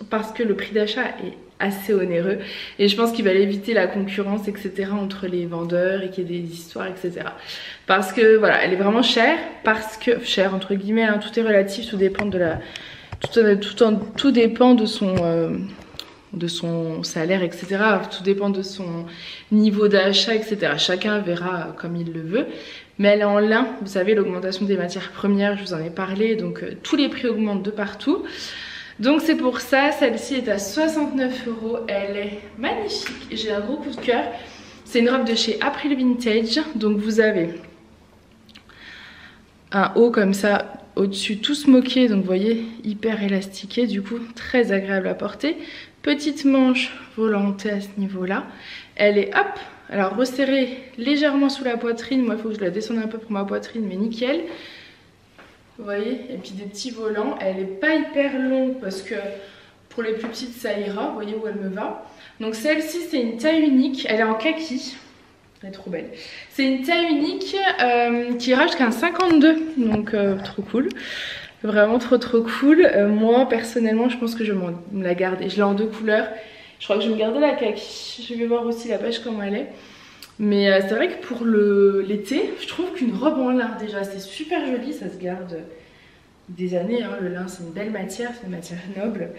parce que le prix d'achat est assez onéreux. Et je pense qu'il va éviter la concurrence, etc. entre les vendeurs et qu'il y ait des histoires, etc. Parce que voilà, elle est vraiment chère. Parce que, chère entre guillemets, hein, tout est relatif, tout dépend de la... Tout dépend de son salaire, etc. Tout dépend de son niveau d'achat, etc. Chacun verra comme il le veut. Mais elle est en lin. Vous savez, l'augmentation des matières premières, je vous en ai parlé. Donc tous les prix augmentent de partout. Donc c'est pour ça, celle-ci est à 69 €. Elle est magnifique. J'ai un gros coup de cœur. C'est une robe de chez April Vintage. Donc vous avez un haut comme ça au-dessus, tout smoké. Donc vous voyez, hyper élastiqué. Du coup, très agréable à porter. Petite manche volantée à ce niveau-là. Elle est hop, alors resserrée légèrement sous la poitrine. Moi, il faut que je la descende un peu pour ma poitrine, mais nickel. Vous voyez, et puis des petits volants. Elle n'est pas hyper longue parce que pour les plus petites, ça ira. Vous voyez où elle me va. Donc celle-ci, c'est une taille unique. Elle est en kaki. Elle est trop belle. C'est une taille unique qui ira jusqu'à un 52. Donc trop cool. Vraiment trop cool. Moi personnellement je pense que je vais me la garder. Je l'ai en 2 couleurs. Je crois que je vais me garder la kaki. Je vais voir aussi la pêche comment elle est. Mais c'est vrai que pour l'été, je trouve qu'une robe en lin déjà c'est super joli. Ça se garde des années, hein. Le lin c'est une belle matière, c'est une matière noble.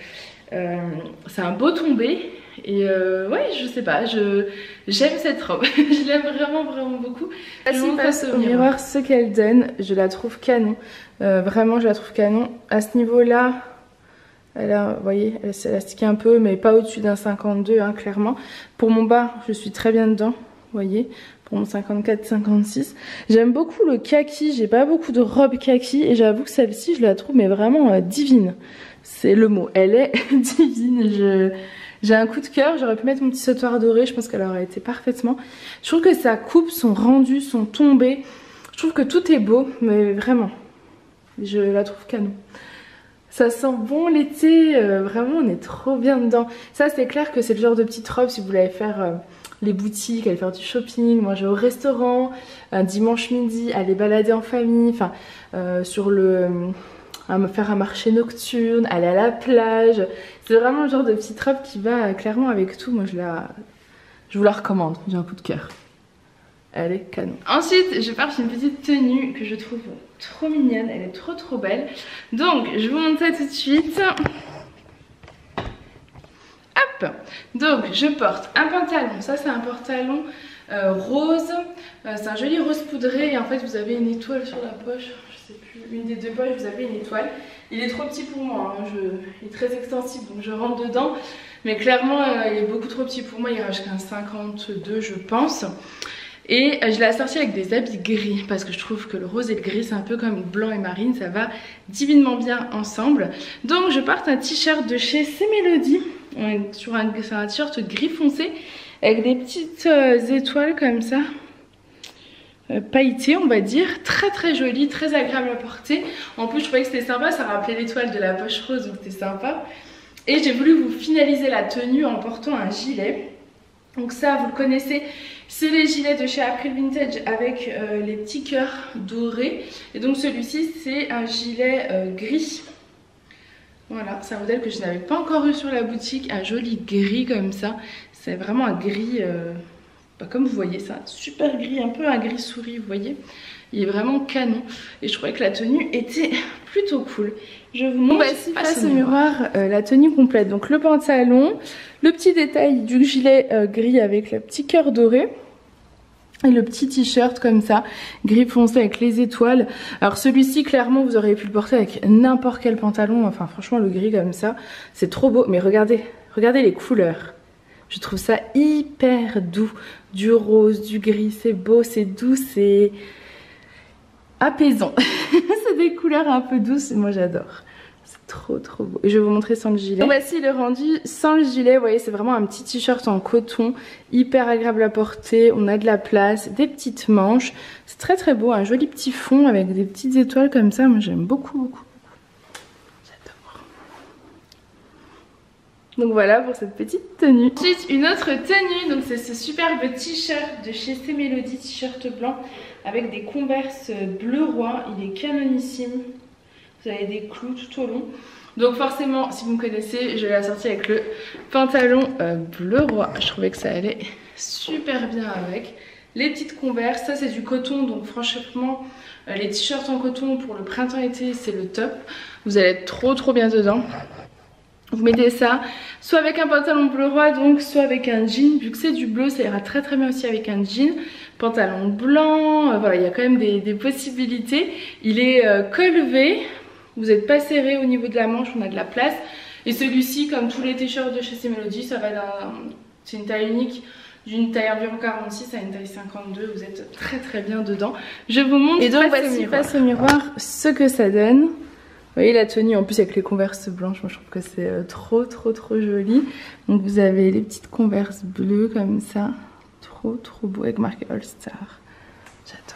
C'est un beau tombé. Et ouais, je sais pas, j'aime cette robe. Je l'aime vraiment beaucoup. Je vous passe au miroir ce qu'elle donne. Je la trouve canon. Vraiment, je la trouve canon. À ce niveau-là, elle a, vous voyez, elle s'est élastiquée un peu, mais pas au-dessus d'un 52, hein, clairement. Pour mon bas, je suis très bien dedans. Vous voyez, pour mon 54-56. J'aime beaucoup le kaki. J'ai pas beaucoup de robes kaki. Et j'avoue que celle-ci, je la trouve mais vraiment divine. C'est le mot. Elle est divine. J'ai un coup de cœur, j'aurais pu mettre mon petit sautoir doré, je pense qu'elle aurait été parfaitement. Je trouve que sa coupe, son rendu, son tombé, je trouve que tout est beau, mais vraiment, je la trouve canon. Ça sent bon l'été, vraiment on est trop bien dedans. Ça c'est clair que c'est le genre de petite robe si vous voulez aller faire les boutiques, aller faire du shopping, manger au restaurant, un dimanche midi, aller balader en famille, enfin faire un marché nocturne, aller à la plage. C'est vraiment le genre de petite robe qui va clairement avec tout. Moi je vous la recommande, j'ai un coup de cœur. Elle est canon. Ensuite je pars sur une petite tenue que je trouve trop mignonne, elle est trop belle. Donc je vous montre ça tout de suite. Hop. Donc je porte un pantalon, ça c'est un pantalon rose, c'est un joli rose poudré et en fait vous avez une étoile sur la poche. Je sais plus, une des 2 poches vous avez une étoile. Il est trop petit pour moi, hein. Il est très extensible donc je rentre dedans. Mais clairement il est beaucoup trop petit pour moi, il ira jusqu'à un 52 je pense.
Et je l'ai assorti avec des habits gris parce que je trouve que le rose et le gris c'est un peu comme blanc et marine, ça va divinement bien ensemble. Donc je porte un t-shirt de chez C-Melody, c'est un t-shirt gris foncé avec des petites étoiles comme ça, pailletées on va dire, très très joli, très agréable à porter. En plus je trouvais que c'était sympa, ça rappelait l'étoile de la poche rose donc c'était sympa. Et j'ai voulu vous finaliser la tenue en portant un gilet. Donc ça vous le connaissez, c'est les gilets de chez April Vintage avec les petits cœurs dorés. Et donc celui-ci c'est un gilet gris. Voilà, c'est un modèle que je n'avais pas encore eu sur la boutique, un joli gris comme ça. C'est vraiment un gris, comme vous voyez, c'est un super gris, un peu un gris souris, vous voyez. Il est vraiment canon et je trouvais que la tenue était plutôt cool. Je vous montre face au miroir la tenue complète. Donc le pantalon, le petit détail du gilet gris avec le petit cœur doré. Et le petit t-shirt comme ça, gris foncé avec les étoiles. Alors celui-ci clairement vous auriez pu le porter avec n'importe quel pantalon. Enfin franchement le gris comme ça, c'est trop beau. Mais regardez les couleurs. Je trouve ça hyper doux. Du rose, du gris, c'est beau, c'est doux, c'est apaisant. C'est des couleurs un peu douces et moi j'adore. C'est trop beau. Et je vais vous montrer sans le gilet. Donc voici le rendu sans le gilet. Vous voyez c'est vraiment un petit t-shirt en coton. Hyper agréable à porter. On a de la place, des petites manches. C'est très beau. Un joli petit fond avec des petites étoiles comme ça. Moi j'aime beaucoup. J'adore. Donc voilà pour cette petite tenue. Ensuite une autre tenue. Donc c'est ce superbe t-shirt de chez C-Melody. T-shirt blanc avec des Converse bleu roi. Il est canonissime. Vous avez des clous tout au long. Donc forcément, si vous me connaissez, je l'ai assorti avec le pantalon bleu roi. Je trouvais que ça allait super bien avec. Les petites Converse, ça c'est du coton. Donc franchement, les t-shirts en coton pour le printemps-été, c'est le top. Vous allez être trop bien dedans. Vous mettez ça soit avec un pantalon bleu roi, donc soit avec un jean. Vu que c'est du bleu, ça ira très bien aussi avec un jean. Pantalon blanc, voilà, il y a quand même des possibilités. Il est col V. Vous n'êtes pas serré au niveau de la manche, on a de la place. Et celui-ci, comme tous les t-shirts de chez C-Melody, ça va c'est une taille unique, d'une taille environ 46 à une taille 52. Vous êtes très bien dedans. Je vous montre et donc voici face au miroir ce que ça donne. Vous voyez la tenue, en plus avec les Converse blanches, moi je trouve que c'est trop joli. Donc vous avez les petites Converse bleues comme ça. Trop beau avec marqué All Star. J'adore.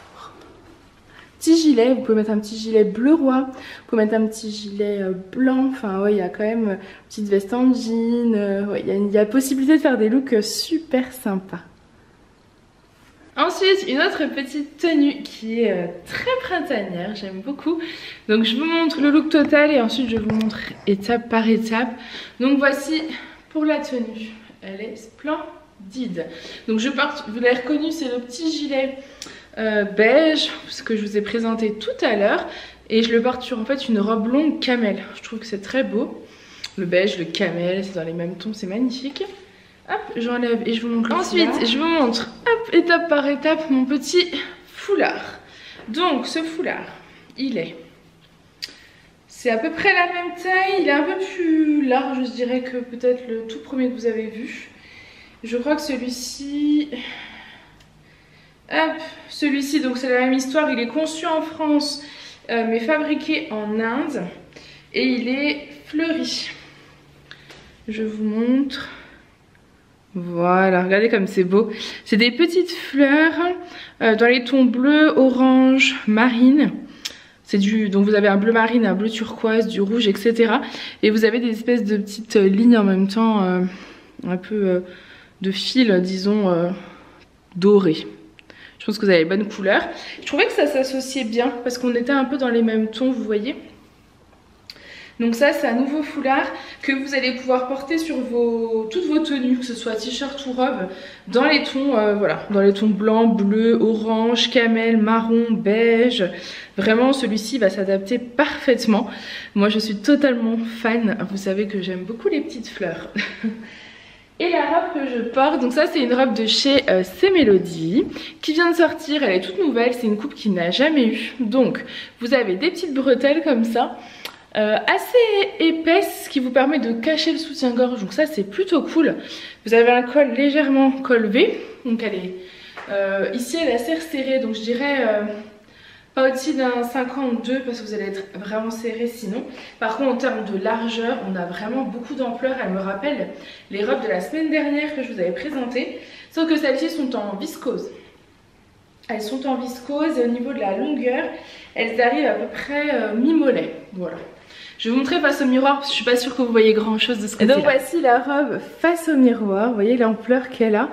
Petit gilet, vous pouvez mettre un petit gilet bleu roi, vous pouvez mettre un petit gilet blanc, enfin ouais il y a quand même une petite veste en jean, ouais, il y a possibilité de faire des looks super sympas. Ensuite une autre petite tenue qui est très printanière, j'aime beaucoup. Donc je vous montre le look total et ensuite je vous montre étape par étape. Donc voici pour la tenue, elle est splendide. Donc je porte, vous l'avez reconnu, c'est le petit gilet beige, ce que je vous ai présenté tout à l'heure, et je le porte sur en fait une robe longue camel. Je trouve que c'est très beau, le beige, le camel, c'est dans les mêmes tons, c'est magnifique. Hop, j'enlève et je vous montre. Ensuite je vous montre, hop, étape par étape, mon petit foulard. Donc ce foulard, c'est à peu près la même taille, il est un peu plus large je dirais que peut-être le tout premier que vous avez vu. Je crois que celui-ci... Hop, celui-ci, donc c'est la même histoire, il est conçu en France mais fabriqué en Inde et il est fleuri. Je vous montre. Voilà, regardez comme c'est beau. C'est des petites fleurs dans les tons bleu, orange, marine. Donc vous avez un bleu marine, un bleu turquoise, du rouge, etc. Et vous avez des espèces de petites lignes en même temps, un peu de fil, disons, doré. Je pense que vous avez les bonnes couleurs. Je trouvais que ça s'associait bien parce qu'on était un peu dans les mêmes tons, vous voyez. Donc ça c'est un nouveau foulard que vous allez pouvoir porter sur toutes vos tenues, que ce soit t-shirt ou robe, dans les tons, voilà, dans les tons blanc, bleu, orange, camel, marron, beige. Vraiment celui-ci va s'adapter parfaitement. Moi je suis totalement fan, vous savez que j'aime beaucoup les petites fleurs. Et la robe que je porte, donc ça c'est une robe de chez C-Melody qui vient de sortir, elle est toute nouvelle, c'est une coupe qu'il n'a jamais eu. Donc vous avez des petites bretelles comme ça, assez épaisse, qui vous permet de cacher le soutien-gorge, donc ça c'est plutôt cool. Vous avez un col légèrement col V, donc elle est
Ici elle est assez resserrée, donc je dirais pas au-dessus d'un 52 parce que vous allez être vraiment serré sinon. Par contre en termes de largeur, on a vraiment beaucoup d'ampleur. Elle me rappelle les robes de la semaine dernière que je vous avais présentées, sauf que celles-ci sont en viscose. Elles sont en viscose et au niveau de la longueur, elles arrivent à peu près mi-mollet. Voilà. Je vais vous montrer face au miroir parce que je suis pas sûre que vous voyez grand chose de ce côté-là. Et donc voici la robe face au miroir. Vous voyez l'ampleur qu'elle a.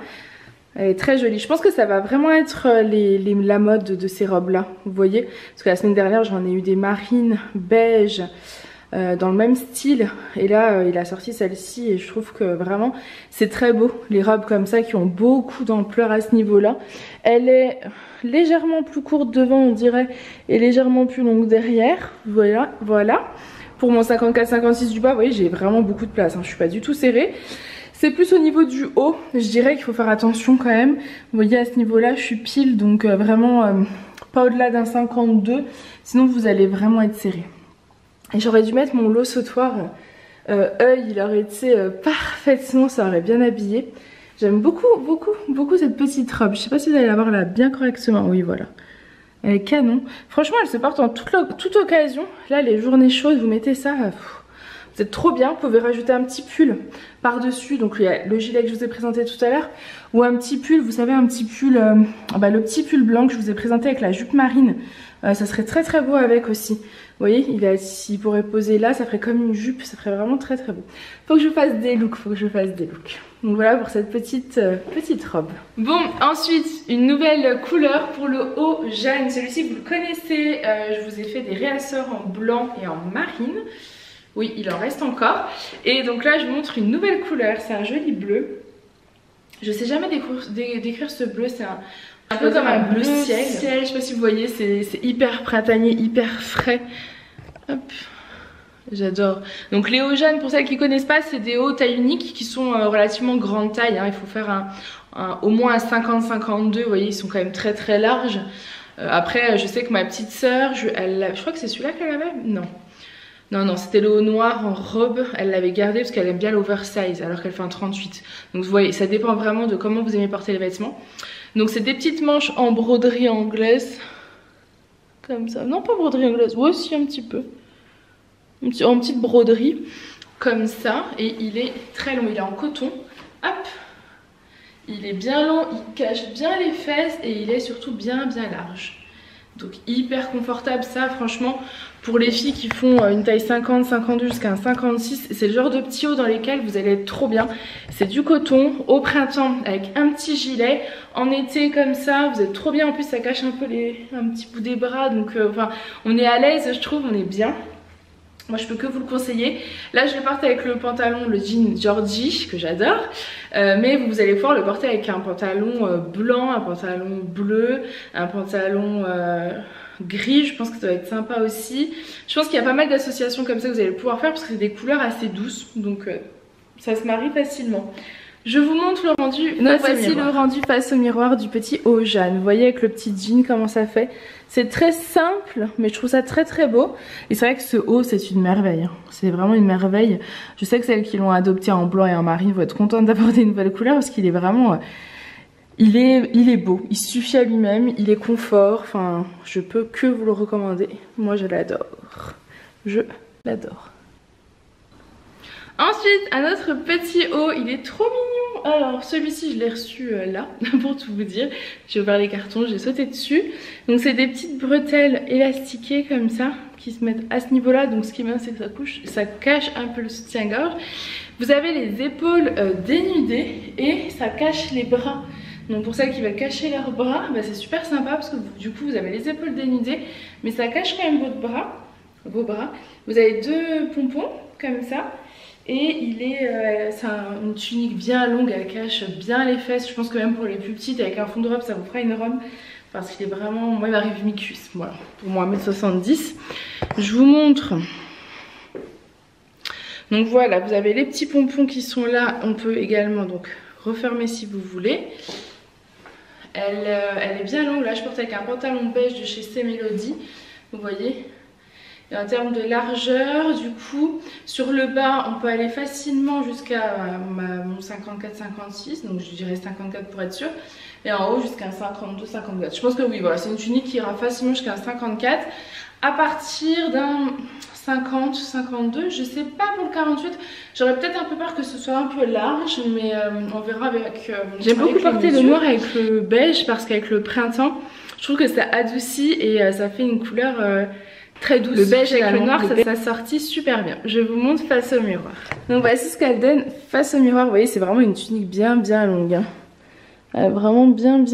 Elle est très jolie. Je pense que ça va vraiment être la mode de ces robes-là. Vous voyez, parce que la semaine dernière, j'en ai eu des marines beige dans le même style. Et là, il a sorti celle-ci et je trouve que vraiment, c'est très beau. Les robes comme ça qui ont beaucoup d'ampleur à ce niveau-là. Elle est légèrement plus courte devant, on dirait, et légèrement plus longue derrière. Voilà, voilà. Pour mon 54-56 du bas, vous voyez, j'ai vraiment beaucoup de place. Hein. Je suis pas du tout serrée. C'est plus au niveau du haut, je dirais qu'il faut faire attention quand même. Vous voyez à ce niveau-là, je suis pile, donc vraiment pas au-delà d'un 52. Sinon vous allez vraiment être serré. Et j'aurais dû mettre mon lot sautoir œil, il aurait été parfait, sinon ça aurait bien habillé. J'aime beaucoup cette petite robe. Je sais pas si vous allez la voir là bien correctement. Oui, voilà. Elle est canon. Franchement, elle se porte en toute occasion. Là, les journées chaudes, vous mettez ça... Vous êtes trop bien, vous pouvez rajouter un petit pull par-dessus, donc il y a le gilet que je vous ai présenté tout à l'heure, ou un petit pull, vous savez un petit pull, le petit pull blanc que je vous ai présenté avec la jupe marine, ça serait très très beau avec aussi. Vous voyez, s'il pourrait poser là, ça ferait comme une jupe, ça ferait vraiment très très beau. Faut que je fasse des looks, Donc voilà pour cette petite robe. Bon, ensuite, une nouvelle couleur pour le haut Jeanne. Celui-ci vous le connaissez, je vous ai fait des réassorts en blanc et en marine. Oui, il en reste encore. Et donc là, je vous montre une nouvelle couleur. C'est un joli bleu. Je sais jamais décrire ce bleu. C'est un peu comme un bleu ciel. Je sais pas si vous voyez, c'est hyper printanier, hyper frais. Hop. J'adore. Donc les hauts Jeanne, pour celles qui ne connaissent pas, c'est des hauts taille unique qui sont relativement grande taille. Hein. Il faut faire au moins un 50-52. Vous voyez, ils sont quand même très très larges. Après, je sais que ma petite sœur, je crois que c'est celui-là qu'elle avait. Non, c'était le haut noir en robe, elle l'avait gardé parce qu'elle aime bien l'oversize alors qu'elle fait un 38. Donc vous voyez, ça dépend vraiment de comment vous aimez porter les vêtements. Donc c'est des petites manches en broderie anglaise, comme ça. Non, pas broderie anglaise, oui aussi un petit peu. En petite broderie, comme ça. Et il est très long, il est en coton. Hop, il est bien long, il cache bien les fesses et il est surtout bien large. Donc hyper confortable, ça franchement pour les filles qui font une taille 50, 52 jusqu'à un 56, c'est le genre de petits hauts dans lesquels vous allez être trop bien. C'est du coton au printemps avec un petit gilet, en été comme ça vous êtes trop bien. En plus ça cache un peu un petit bout des bras, donc enfin on est à l'aise, je trouve, on est bien. Moi je peux que vous le conseiller. Là je le porte avec le pantalon, le jean Georgie que j'adore, mais vous allez pouvoir le porter avec un pantalon blanc, un pantalon bleu, un pantalon gris. Je pense que ça va être sympa aussi. Je pense qu'il y a pas mal d'associations comme ça que vous allez pouvoir faire parce que c'est des couleurs assez douces, donc ça se marie facilement. Je vous montre le rendu. Voici le rendu face au miroir du petit haut Jeanne. Vous voyez avec le petit jean comment ça fait. C'est très simple, mais je trouve ça très très beau. Et c'est vrai que ce haut, c'est une merveille. C'est vraiment une merveille. Je sais que celles qui l'ont adopté en blanc et en marine vont être contentes d'apporter une nouvelle couleur parce qu'il est vraiment... Il est beau, il suffit à lui-même, il est confort. Enfin, je peux que vous le recommander. Moi, je l'adore. Je l'adore. Ensuite, un autre petit haut, il est trop mignon. Alors celui-ci je l'ai reçu là, pour tout vous dire. J'ai ouvert les cartons, j'ai sauté dessus. Donc c'est des petites bretelles élastiquées comme ça, qui se mettent à ce niveau-là. Donc ce qui est bien, c'est que ça cache un peu le soutien-gorge. Vous avez les épaules dénudées et ça cache les bras. Donc pour celles qui veulent cacher leurs bras, bah, c'est super sympa parce que du coup vous avez les épaules dénudées, mais ça cache quand même vos bras. Vous avez deux pompons comme ça. Et c'est une tunique bien longue, elle cache bien les fesses. Je pense que même pour les plus petites, avec un fond de robe, ça vous fera une robe. Parce qu'il est vraiment... Moi, il m'arrive mi-cuisse. Voilà, pour moi, 1m70. Je vous montre. Donc voilà, vous avez les petits pompons qui sont là. On peut également donc refermer si vous voulez. Elle est bien longue. Là, je porte avec un pantalon beige de chez C Melody. Vous voyez ?
Et en termes de largeur, du coup, sur le bas, on peut aller facilement jusqu'à mon 54-56, donc je dirais 54 pour être sûr. Et en haut jusqu'à 52-54. Je pense que oui, voilà, c'est une tunique qui ira facilement jusqu'à 54. À partir d'un 50-52, je sais pas pour le 48. J'aurais peut-être un peu peur que ce soit un peu large, mais on verra avec... J'aime beaucoup porter le noir avec le beige parce qu'avec le printemps, je trouve que ça adoucit et ça fait une couleur très douce. Le beige avec le noir, ça s'assortit super bien. Je vous montre face au miroir. Donc voici ce qu'elle donne face au miroir. Vous voyez, c'est vraiment une tunique bien longue. Hein. Elle est vraiment bien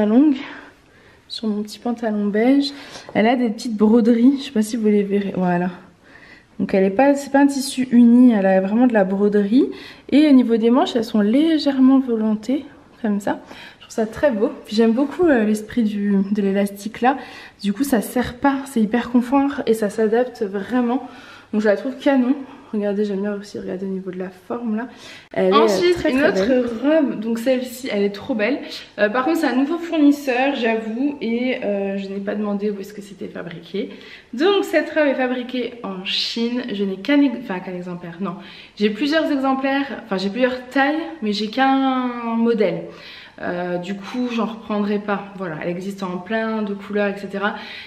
longue. Sur mon petit pantalon beige. Elle a des petites broderies. Je sais pas si vous les verrez. Voilà. Donc elle est pas, c'est pas un tissu uni. Elle a vraiment de la broderie. Et au niveau des manches, elles sont légèrement volantées. Comme ça. Je trouve ça très beau. Puis j'aime beaucoup l'esprit de l'élastique là. Du coup ça serre pas. C'est hyper confort et ça s'adapte vraiment. Donc je la trouve canon. Regardez, j'aime bien aussi regarder au niveau de la forme là. Elle Ensuite, est très, une autre robe, donc celle-ci, elle est trop belle. Par contre, c'est un nouveau fournisseur, j'avoue, et je n'ai pas demandé où est-ce que c'était fabriqué. Donc cette robe est fabriquée en Chine. Je n'ai qu'un exemplaire, non. J'ai plusieurs exemplaires, enfin j'ai plusieurs tailles, mais j'ai qu'un modèle. Du coup j'en reprendrai pas, voilà, elle existe en plein de couleurs etc.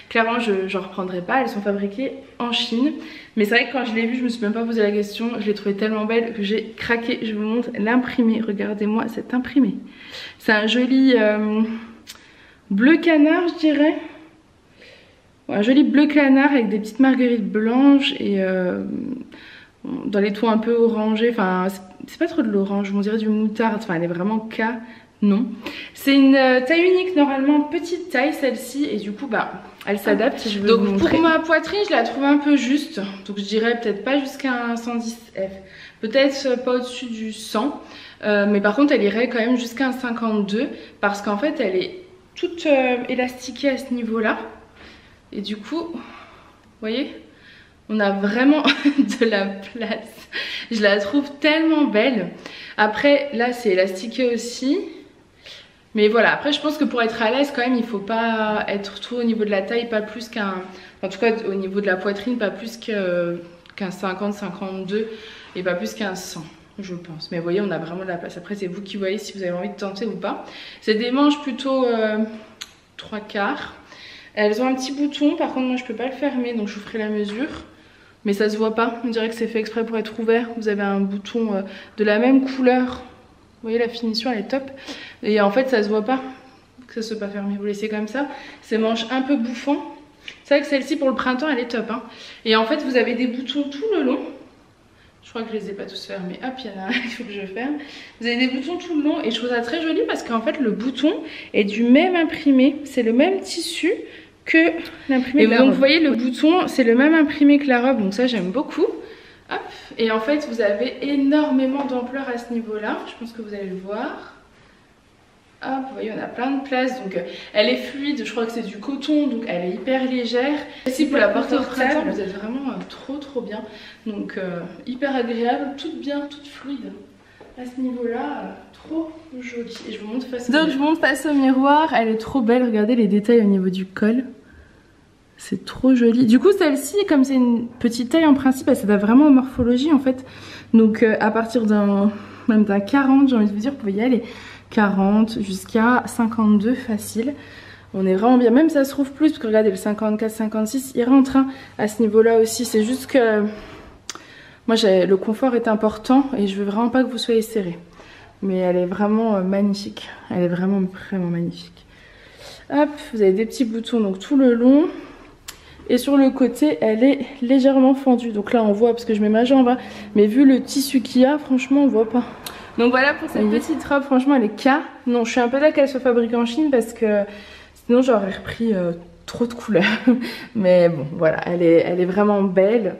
Clairement j'en reprendrai pas, elles sont fabriquées en Chine. Mais c'est vrai que quand je l'ai vue je me suis même pas posé la question, je l'ai trouvée tellement belle que j'ai craqué. Je vous montre l'imprimé, regardez-moi cet imprimé. C'est un joli bleu canard je dirais. Un joli bleu canard avec des petites marguerites blanches et dans les tons un peu orangés, enfin c'est pas trop de l'orange, on dirait du moutarde, enfin elle est vraiment canon. Non, c'est une taille unique, normalement petite taille celle-ci et du coup bah elle s'adapte si je veux vous montrer. Pour ma poitrine je la trouve un peu juste, donc je dirais peut-être pas jusqu'à un 110F, peut-être pas au-dessus du 100, mais par contre elle irait quand même jusqu'à un 52 parce qu'en fait elle est toute élastiquée à ce niveau-là et du coup, vous voyez, on a vraiment de la place. Je la trouve tellement belle. Après là c'est élastiqué aussi. Mais voilà, après je pense que pour être à l'aise quand même il faut pas être trop au niveau de la taille, pas plus qu'un... En tout cas au niveau de la poitrine, pas plus qu'un 50-52 et pas plus qu'un 100 je pense. Mais vous voyez on a vraiment de la place, après c'est vous qui voyez si vous avez envie de tenter ou pas. C'est des manches plutôt 3/4. Elles ont un petit bouton, par contre moi je peux pas le fermer donc je vous ferai la mesure. Mais ça se voit pas, on dirait que c'est fait exprès pour être ouvert. Vous avez un bouton de la même couleur. Vous voyez la finition elle est top. Et en fait ça se voit pas que ça soit pas fermé. Vous laissez comme ça. Ces manches un peu bouffant. C'est vrai que celle-ci pour le printemps elle est top. Hein. Et en fait vous avez des boutons tout le long. Je crois que je les ai pas tous fermés. Hop, il y en a un qu'il faut que je ferme. Vous avez des boutons tout le long et je trouve ça très joli parce qu'en fait le bouton est du même imprimé. C'est le même tissu que l'imprimé de la robe. Donc vous voyez le bouton c'est le même imprimé que la robe. Donc ça j'aime beaucoup. Hop. Et en fait vous avez énormément d'ampleur à ce niveau là, je pense que vous allez le voir. Hop, vous voyez on a plein de place, donc elle est fluide, je crois que c'est du coton, donc elle est hyper légère. Ici pour la porter au printemps vous êtes vraiment trop bien, donc hyper agréable, toute bien, toute fluide. À ce niveau là, trop jolie. Et je vous montre face au miroir. Donc je vous montre face au miroir, elle est trop belle, regardez les détails au niveau du col. C'est trop joli. Du coup celle-ci comme c'est une petite taille en principe elle s'adapte vraiment aux morphologies en fait. Donc à partir même d'un 40 j'ai envie de vous dire vous pouvez y aller. 40 jusqu'à 52 facile. On est vraiment bien. Même ça se trouve plus parce que regardez le 54-56 il rentre hein, à ce niveau là aussi. C'est juste que moi le confort est important et je veux vraiment pas que vous soyez serré. Mais elle est vraiment magnifique. Elle est vraiment magnifique. Hop, vous avez des petits boutons donc tout le long. Et sur le côté elle est légèrement fendue. Donc là on voit parce que je mets ma jambe hein, mais vu le tissu qu'il y a franchement on voit pas. Donc voilà pour cette petite robe, franchement elle est canon. Je suis un peu là qu'elle soit fabriquée en Chine parce que sinon j'aurais repris trop de couleurs. Mais bon voilà, elle est vraiment belle.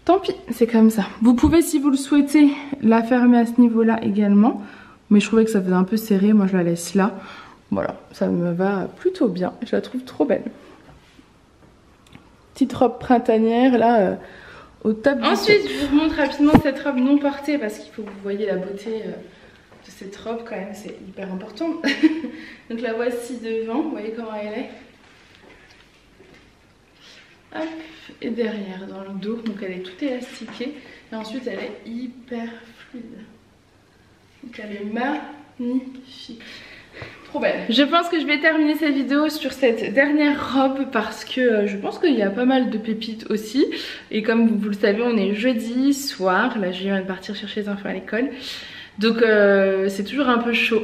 Tant pis, c'est comme ça. Vous pouvez si vous le souhaitez la fermer à ce niveau là également. Mais je trouvais que ça faisait un peu serré, moi je la laisse là. Voilà, ça me va plutôt bien, je la trouve trop belle. Petite robe printanière là au top. Ensuite je vous montre rapidement cette robe non portée parce qu'il faut que vous voyez la beauté de cette robe quand même, c'est hyper important. Donc la voici devant, vous voyez comment elle est. Hop.
et derrière dans le dos, donc elle est toute élastiquée et ensuite elle est hyper fluide, donc elle est magnifique. Trop belle. Je pense que je vais terminer cette vidéo sur cette dernière robe parce que je pense qu'il y a pas mal de pépites aussi. Et comme vous le savez, on est jeudi soir. Là, je viens de partir chercher les enfants à l'école. Donc c'est toujours un peu chaud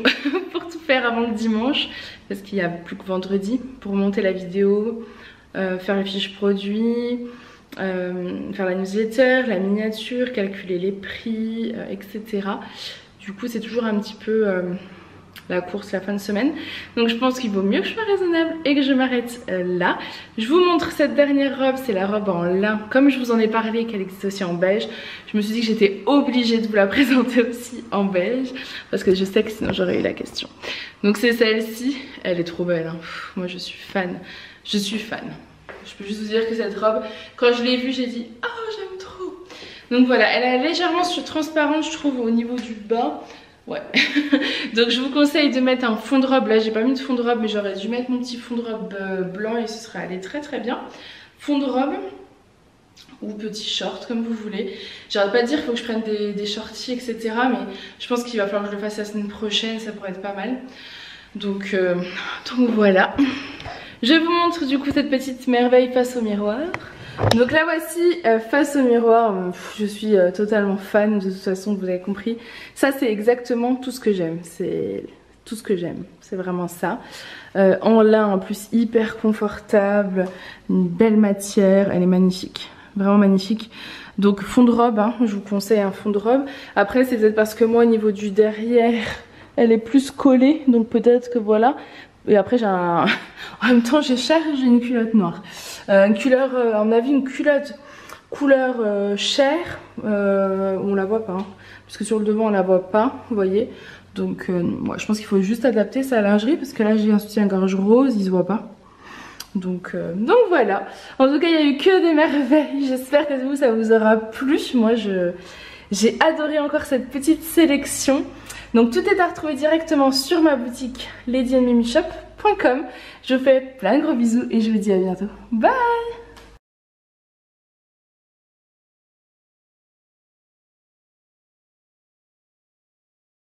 pour tout faire avant le dimanche. Parce qu'il n'y a plus que vendredi pour monter la vidéo, faire les fiches produits, faire la newsletter, la miniature, calculer les prix, etc. Du coup, c'est toujours un petit peu... la course la fin de semaine, donc je pense qu'il vaut mieux que je sois raisonnable et que je m'arrête là. Je vous montre cette dernière robe, c'est la robe en lin, comme je vous en ai parlé, qu'elle existe aussi en beige. Je me suis dit que j'étais obligée de vous la présenter aussi en beige parce que je sais que sinon j'aurais eu la question. Donc c'est celle-ci, elle est trop belle, hein. Moi je suis fan, je peux juste vous dire que cette robe, quand je l'ai vue, j'ai dit oh j'aime trop. Donc voilà, elle est légèrement transparente je trouve au niveau du bas. Ouais, donc je vous conseille de mettre un fond de robe. Là j'ai pas mis de fond de robe mais j'aurais dû mettre mon petit fond de robe blanc et ce serait allé très très bien. Fond de robe ou petit short comme vous voulez. J'arrête pas de dire qu'il faut que je prenne des shorties etc. Mais je pense qu'il va falloir que je le fasse la semaine prochaine, ça pourrait être pas mal. Donc voilà. Je vous montre du coup cette petite merveille face au miroir. Donc là voici face au miroir, je suis totalement fan de toute façon, vous avez compris. Ça c'est exactement tout ce que j'aime, c'est tout ce que j'aime, c'est vraiment ça. En lin en plus hyper confortable, une belle matière, elle est magnifique, vraiment magnifique. Donc fond de robe, hein, je vous conseille un fond de robe. Après c'est peut-être parce que moi au niveau du derrière, elle est plus collée, donc peut-être que voilà. Et après j'ai un... en même temps j'ai une culotte noire. Une couleur, à mon avis une culotte couleur chair, on la voit pas, hein, parce que sur le devant on la voit pas, vous voyez. Donc ouais, je pense qu'il faut juste adapter sa lingerie, parce que là j'ai un soutien-gorge rose, il se voit pas. Donc voilà, en tout cas il n'y a eu que des merveilles, j'espère que vous ça vous aura plu. Moi j'ai adoré encore cette petite sélection. Donc tout est à retrouver directement sur ma boutique ladyandmimishop.com. Je vous fais plein de gros bisous et je vous dis à bientôt. Bye!